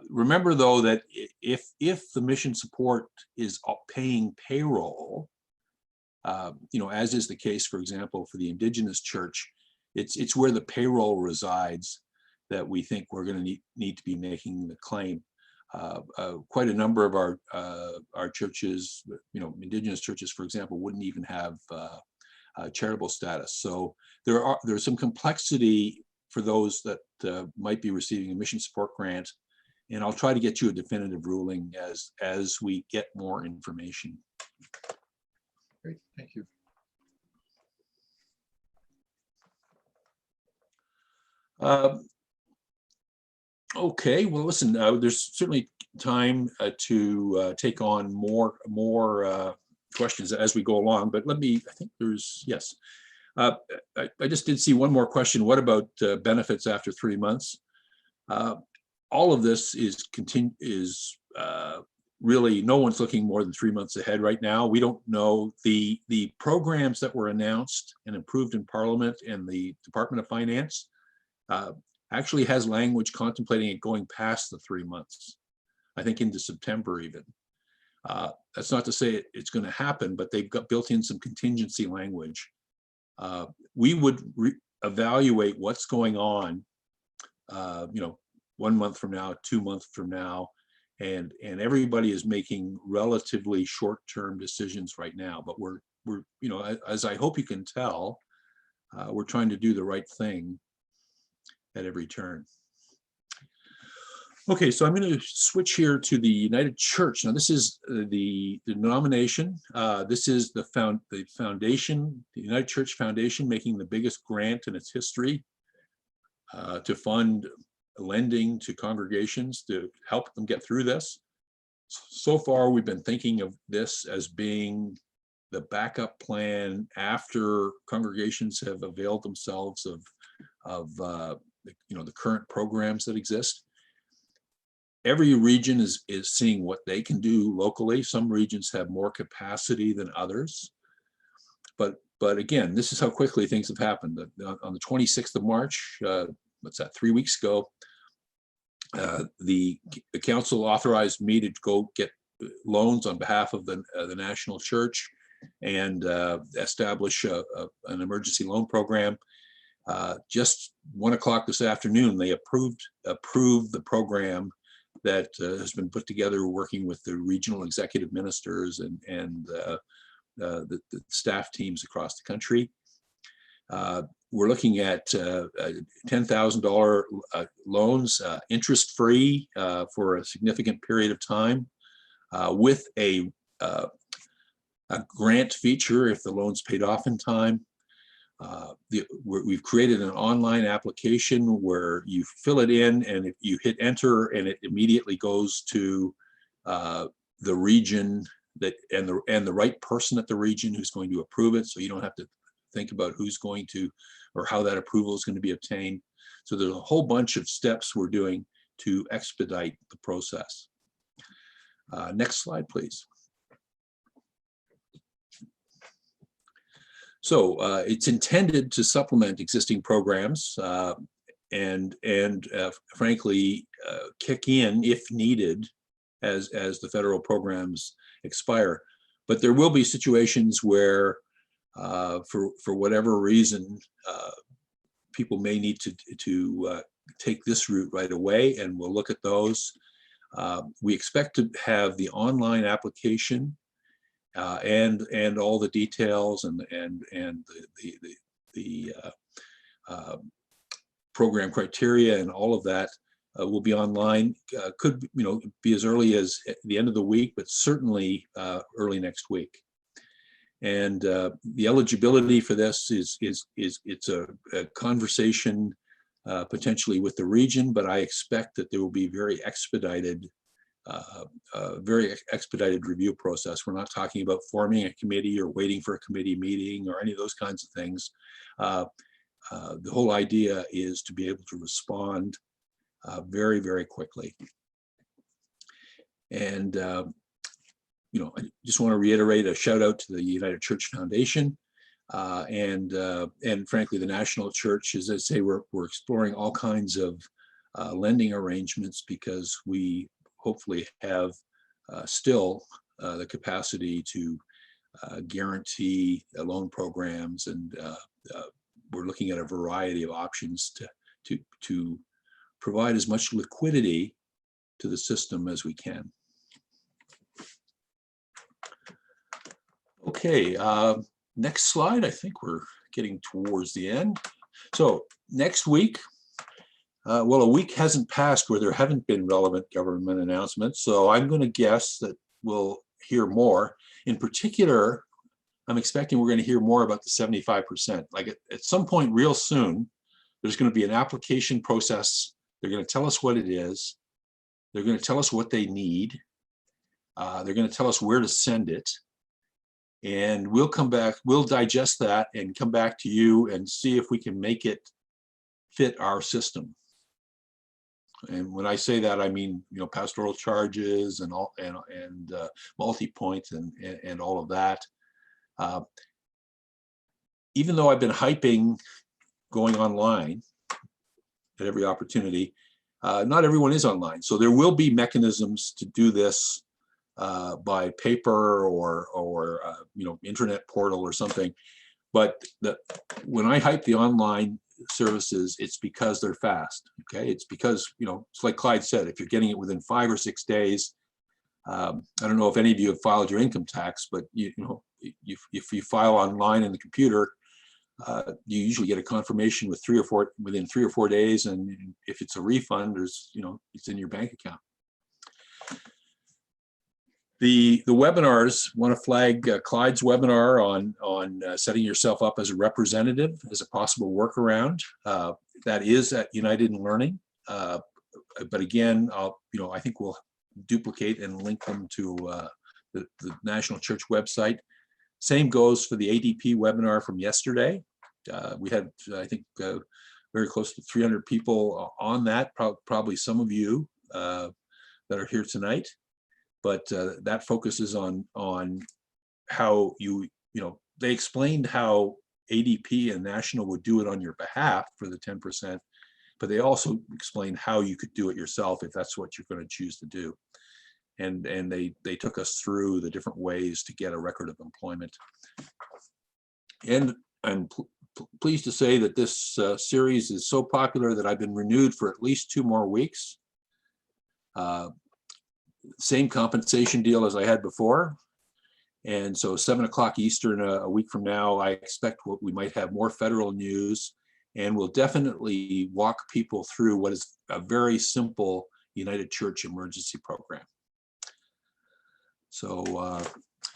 Remember though that if the mission support is paying payroll, as is the case, for example, for the Indigenous church, it's where the payroll resides that we think we're going to need to be making the claim. Quite a number of our churches, Indigenous churches, for example, wouldn't even have charitable status. So there's some complexity for those that might be receiving a mission support grant, and I'll try to get you a definitive ruling as we get more information. Great, thank you. Okay, well, listen, there's certainly time to take on more questions as we go along, but I think there's, yes. I just did see one more question. What about benefits after 3 months? All of this is really, no one's looking more than 3 months ahead right now. We don't know. The programs that were announced and approved in Parliament and the Department of Finance actually has language contemplating it going past the 3 months, I think into September even. That's not to say it's going to happen, but they've got built in some contingency language. We would evaluate what's going on, 1 month from now, 2 months from now, and everybody is making relatively short-term decisions right now. But we're as I hope you can tell, we're trying to do the right thing at every turn. Okay, so I'm going to switch here to the United Church. Now, this is the denomination. This is the foundation, the United Church Foundation, making the biggest grant in its history to fund lending to congregations to help them get through this. So far, we've been thinking of this as being the backup plan after congregations have availed themselves of the current programs that exist. Every region is seeing what they can do locally. Some regions have more capacity than others. But again, this is how quickly things have happened. On the 26th of March, what's that, 3 weeks ago, the council authorized me to go get loans on behalf of the national church and establish an emergency loan program. Just 1 o'clock this afternoon, they approved the program that has been put together working with the regional executive ministers and the staff teams across the country. We're looking at $10,000 loans, interest-free for a significant period of time, with a grant feature if the loan's paid off in time. We've created an online application where you fill it in, and if you hit enter, and it immediately goes to the region and the right person at the region who's going to approve it. So you don't have to think about who's going to or how that approval is going to be obtained. So there's a whole bunch of steps we're doing to expedite the process. Next slide, please. So it's intended to supplement existing programs and frankly kick in if needed as the federal programs expire. But there will be situations where for whatever reason people may need to take this route right away, and we'll look at those. We expect to have the online application and all the details and the program criteria and all of that will be online. Could be as early as the end of the week, but certainly early next week. And the eligibility for this is it's a conversation potentially with the region, but I expect that there will be very expedited review process. We're not talking about forming a committee or waiting for a committee meeting or any of those kinds of things. The whole idea is to be able to respond very, very quickly. And I just want to reiterate a shout out to the United Church Foundation and frankly the National Church. As I say, we're exploring all kinds of lending arrangements because we hopefully have still the capacity to guarantee loan programs, and we're looking at a variety of options to provide as much liquidity to the system as we can. Okay, next slide. I think we're getting towards the end. So next week, well, a week hasn't passed where there haven't been relevant government announcements, so I'm going to guess that we'll hear more. In particular, I'm expecting we're going to hear more about the 75%. Like at some point real soon, there's going to be an application process. They're going to tell us what it is. They're going to tell us what they need. They're going to tell us where to send it. And we'll come back, we'll digest that and come back to you and see if we can make it fit our system. And when I say that, I mean, pastoral charges and all and multi-point and all of that. Even though I've been hyping going online at every opportunity, not everyone is online. So there will be mechanisms to do this by paper or internet portal or something. But when I hype the online services, it's because they're fast. Okay, it's because it's like Clyde said, if you're getting it within 5 or 6 days. I don't know if any of you have filed your income tax, but if you file online in the computer, you usually get a confirmation within 3 or 4 days, and if it's a refund, it's in your bank account. The webinars, want to flag Clyde's webinar on setting yourself up as a representative as a possible workaround. That is at United in Learning, but again, I think we'll duplicate and link them to the National Church website. Same goes for the ADP webinar from yesterday. We had, I think, very close to 300 people on that, probably some of you that are here tonight. But that focuses on how they explained how ADP and National would do it on your behalf for the 10%, but they also explained how you could do it yourself if that's what you're going to choose to do. And they took us through the different ways to get a record of employment. And I'm pleased to say that this series is so popular that I've been renewed for at least 2 more weeks. Same compensation deal as I had before. And so 7 o'clock Eastern, a week from now, I expect we might have more federal news, and we'll definitely walk people through what is a very simple United Church emergency program. So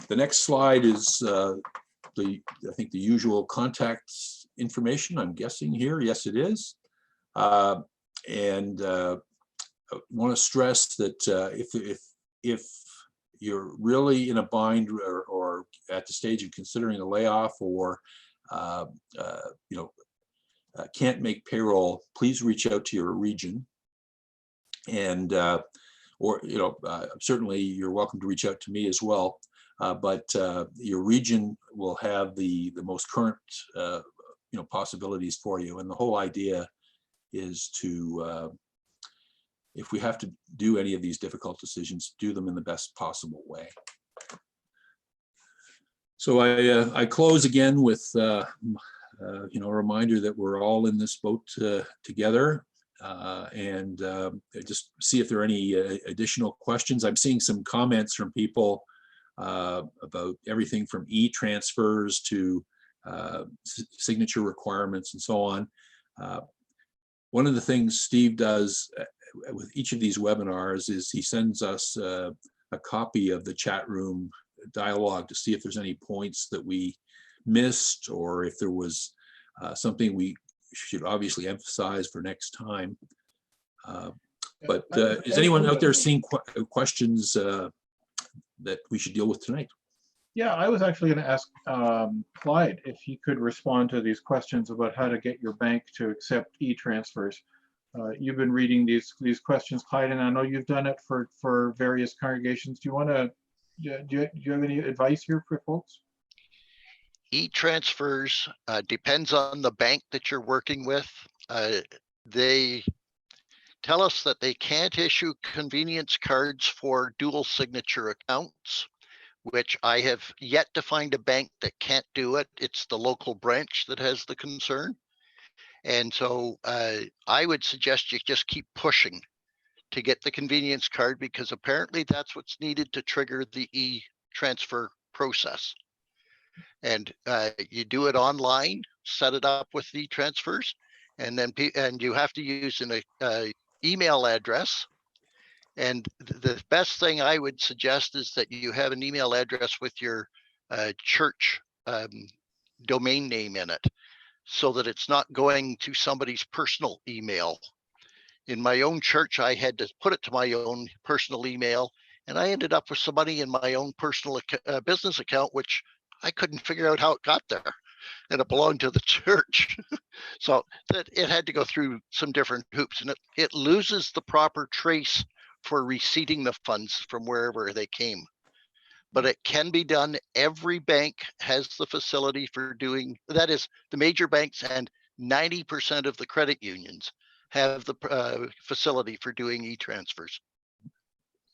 the next slide is I think the usual contact information, I'm guessing here. Yes, it is. And I want to stress that if you're really in a bind or at the stage of considering a layoff or can't make payroll, please reach out to your region. And certainly you're welcome to reach out to me as well. But your region will have the most current possibilities for you. And the whole idea is to if we have to do any of these difficult decisions, do them in the best possible way. So I close again with a reminder that we're all in this boat together, and just see if there are any additional questions. I'm seeing some comments from people about everything from e-transfers to signature requirements and so on. One of the things Steve does with each of these webinars is he sends us a copy of the chat room dialogue to see if there's any points that we missed, or if there was something we should obviously emphasize for next time. But is anyone out there seeing questions that we should deal with tonight? Yeah, I was actually going to ask Clyde if he could respond to these questions about how to get your bank to accept e-transfers. You've been reading these questions, Clyde, and I know you've done it for various congregations. Do you want to, do you have any advice here for folks? E-transfers depends on the bank that you're working with. They tell us that they can't issue convenience cards for dual signature accounts, which I have yet to find a bank that can't do it. It's the local branch that has the concern. And so I would suggest you just keep pushing to get the convenience card, because apparently that's what's needed to trigger the e-transfer process. And you do it online, set it up with e-transfers, and then you have to use an email address. And the best thing I would suggest is that you have an email address with your church domain name in it, so that it's not going to somebody's personal email. In my own church, I had to put it to my own personal email, and I ended up with some money in my own personal business account, which I couldn't figure out how it got there, and it belonged to the church. So that it had to go through some different hoops, and it loses the proper trace for receipting the funds from wherever they came. But it can be done. Every bank has the facility for doing that. Is the major banks, and 90% of the credit unions have the facility for doing e-transfers.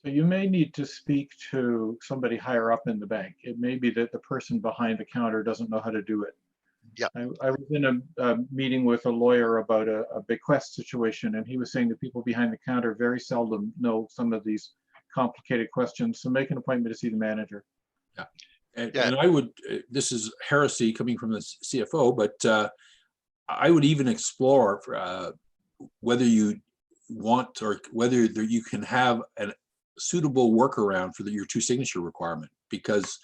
So you may need to speak to somebody higher up in the bank. It may be that the person behind the counter doesn't know how to do it. Yep. I was in a meeting with a lawyer about a bequest situation, and he was saying that people behind the counter very seldom know some of these complicated questions. So make an appointment to see the manager. Yeah. And, Yeah. and I would, this is heresy coming from the CFO, but I would even explore whether you want or whether you can have a suitable workaround for your two signature requirement, because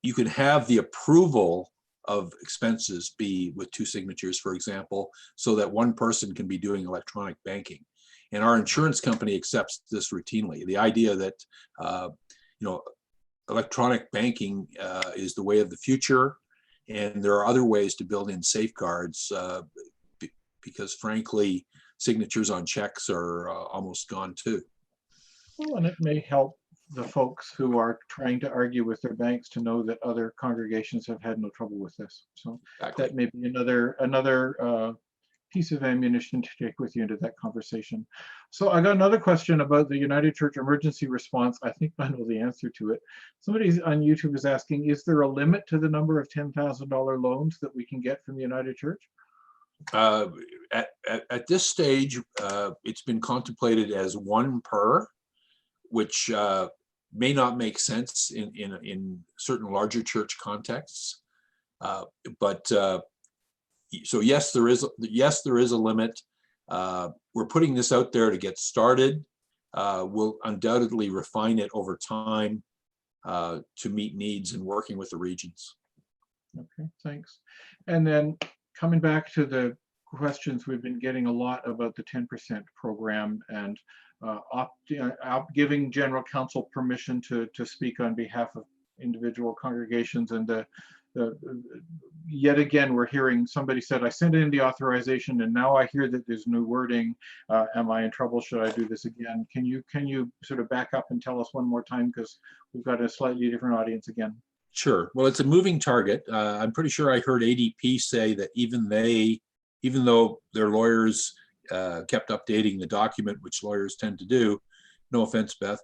you can have the approval of expenses be with two signatures, for example, so that one person can be doing electronic banking. And our insurance company accepts this routinely. The idea that, electronic banking is the way of the future, and there are other ways to build in safeguards because frankly, signatures on checks are almost gone too. Well, and it may help the folks who are trying to argue with their banks to know that other congregations have had no trouble with this. So Exactly. that may be another piece of ammunition to take with you into that conversation. So I got another question about the United Church emergency response. I think I know the answer to it. Somebody on YouTube is asking, is there a limit to the number of $10,000 loans that we can get from the United Church? At this stage, it's been contemplated as one per, which may not make sense in certain larger church contexts. So yes, there is a limit. We're putting this out there to get started. We'll undoubtedly refine it over time to meet needs and working with the regions. Okay, thanks. And then coming back to the questions, we've been getting a lot about the 10% program and giving general counsel permission to speak on behalf of individual congregations. And yet again, we're hearing somebody said, I sent in the authorization and now I hear that there's new wording. Am I in trouble? Should I do this again? Can you sort of back up and tell us one more time, because we've got a slightly different audience again. Sure. Well, it's a moving target. I'm pretty sure I heard ADP say that even though their lawyers kept updating the document, which lawyers tend to do, no offense, Beth,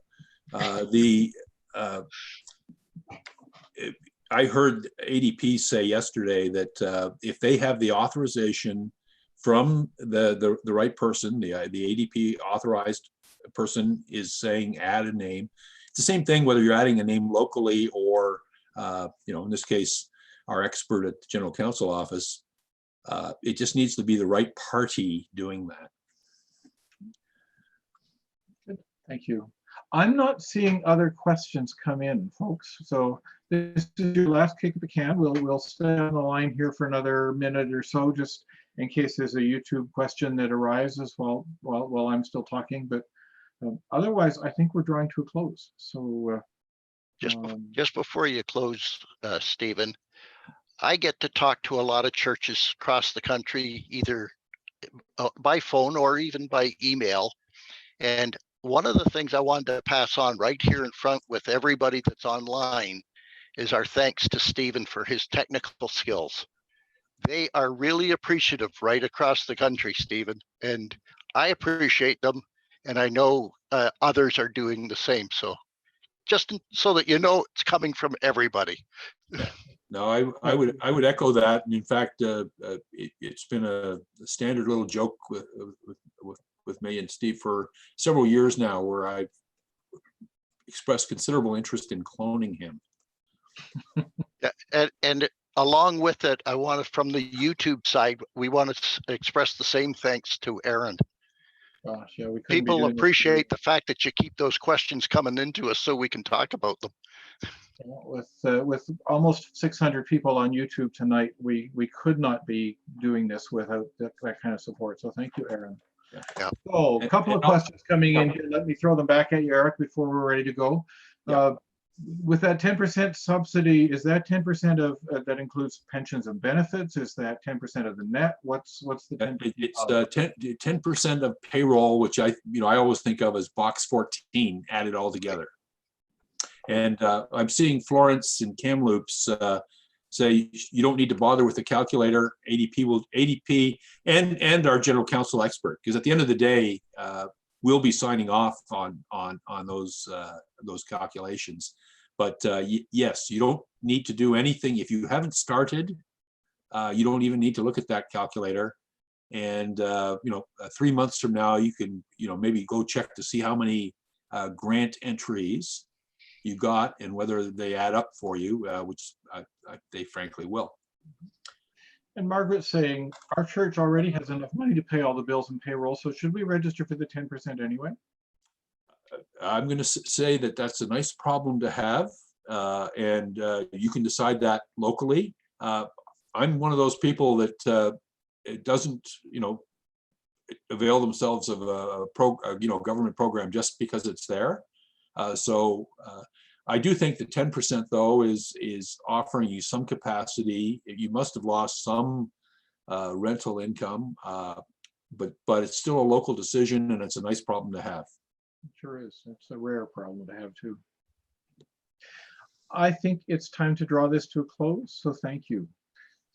I heard ADP say yesterday that if they have the authorization from the right person, the ADP authorized person is saying add a name. It's the same thing whether you're adding a name locally or, in this case, our expert at the General Counsel office. It just needs to be the right party doing that. Good. Thank you. I'm not seeing other questions come in, folks. So this is your last kick at the can. We'll stay on the line here for another minute or so, just in case there's a YouTube question that arises while I'm still talking. But otherwise, I think we're drawing to a close. So just before you close, Stephen, I get to talk to a lot of churches across the country, either by phone or even by email. And one of the things I wanted to pass on right here in front with everybody that's online is our thanks to Stephen for his technical skills. They are really appreciative right across the country, Stephen, and I appreciate them. And I know others are doing the same. So just so that you know, it's coming from everybody. No, I would echo that. And in fact, it's been a standard little joke with me and Steve for several years now, where I've expressed considerable interest in cloning him. Yeah, and along with it, I want to, from the YouTube side, we want to express the same thanks to Aaron. gosh, yeah, we couldn't be People doing this appreciate the fact that you keep those questions coming into us so we can talk about them. with almost 600 people on YouTube tonight. We could not be doing this without that kind of support. So thank you, Aaron. Yeah. So a couple of questions coming in here. Let me throw them back at you, Eric, before we're ready to go. Yeah. With that 10% subsidy, is that 10% of that includes pensions and benefits? Is that 10% of the net? What's the 10%? It's 10% of payroll, which I always think of as box 14 added all together. And I'm seeing Florence and Kamloops say you don't need to bother with the calculator. ADP and our general counsel expert, because at the end of the day, we'll be signing off on those calculations. But yes, you don't need to do anything if you haven't started. You don't even need to look at that calculator. And 3 months from now, you can maybe go check to see how many grant entries you got and whether they add up for you, which they frankly will. And Margaret's saying, our church already has enough money to pay all the bills and payroll, so should we register for the 10% anyway? I'm going to say that that's a nice problem to have, and you can decide that locally. I'm one of those people that it doesn't, avail themselves of a government program just because it's there. So I do think the 10% though is offering you some capacity. You must have lost some rental income, but it's still a local decision, and it's a nice problem to have. It sure is. It's a rare problem to have too. I think it's time to draw this to a close. So thank you.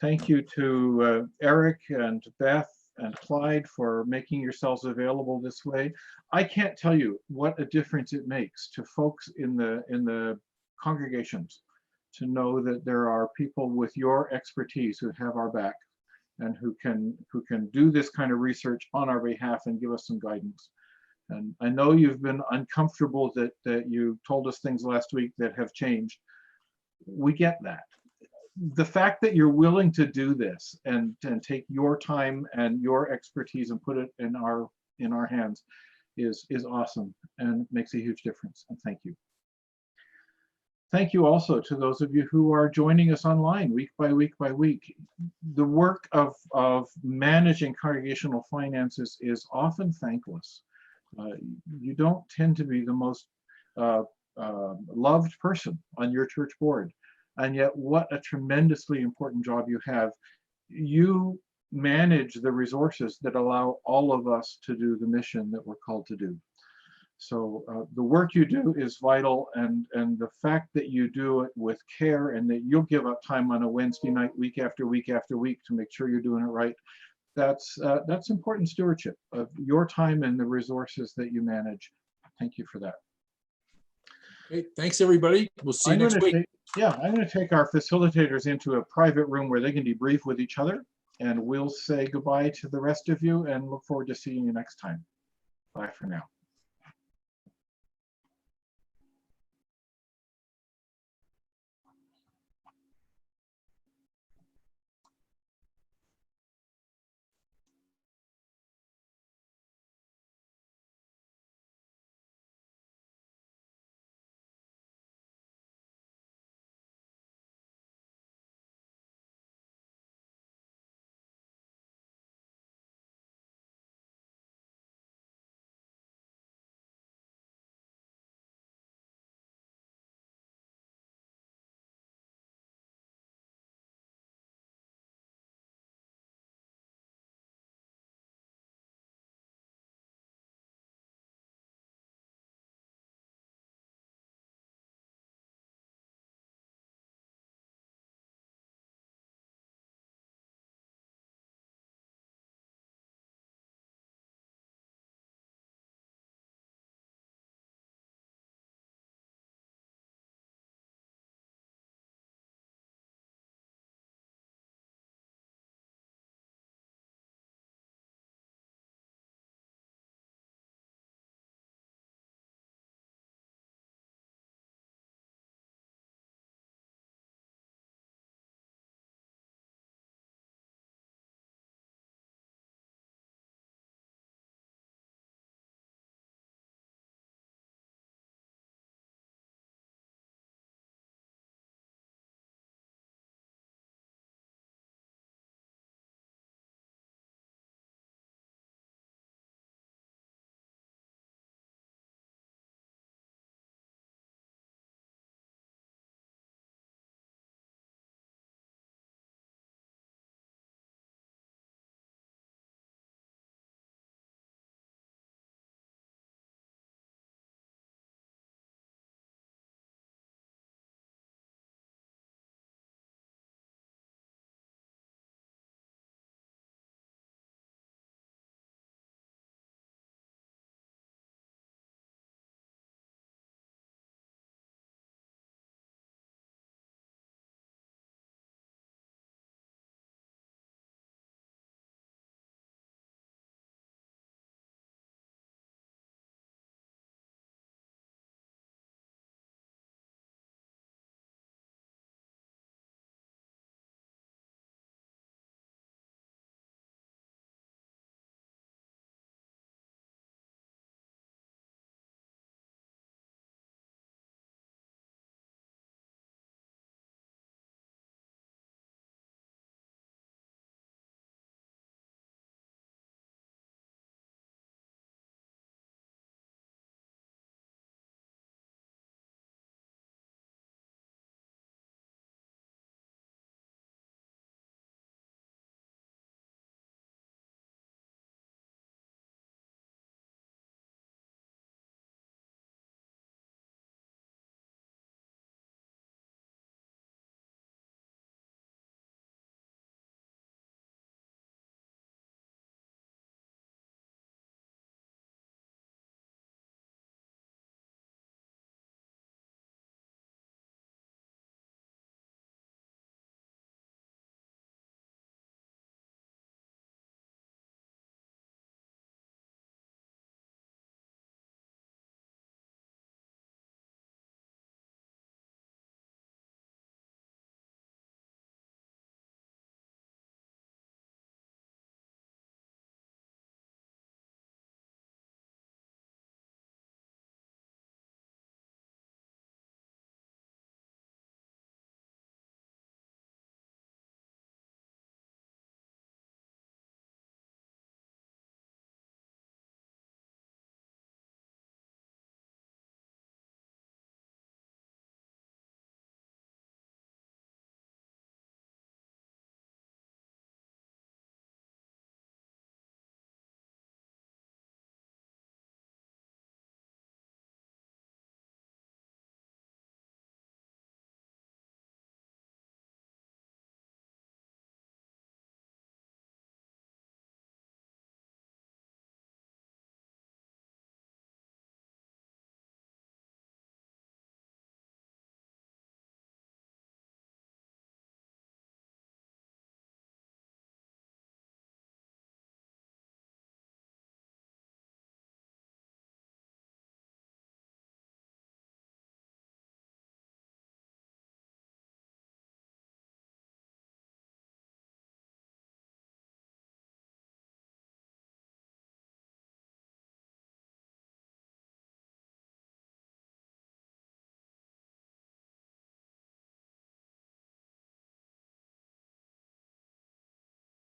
Thank you to Eric and Beth and Clyde for making yourselves available this way. I can't tell you what a difference it makes to folks in the congregations to know that there are people with your expertise who have our back and who can do this kind of research on our behalf and give us some guidance. And I know you've been uncomfortable that you told us things last week that have changed. We get that. The fact that you're willing to do this and take your time and your expertise and put it in our hands is awesome and makes a huge difference. And thank you. Thank you also to those of you who are joining us online week by week by week. The work of managing congregational finances is often thankless. You don't tend to be the most loved person on your church board. And yet what a tremendously important job you have. You manage the resources that allow all of us to do the mission that we're called to do. So the work you do is vital, and the fact that you do it with care and that you'll give up time on a Wednesday night, week after week after week to make sure you're doing it right, that's important stewardship of your time and the resources that you manage. Thank you for that. Okay, thanks everybody. We'll see you next week. I'm going to take our facilitators into a private room where they can debrief with each other, and we'll say goodbye to the rest of you and look forward to seeing you next time. Bye for now.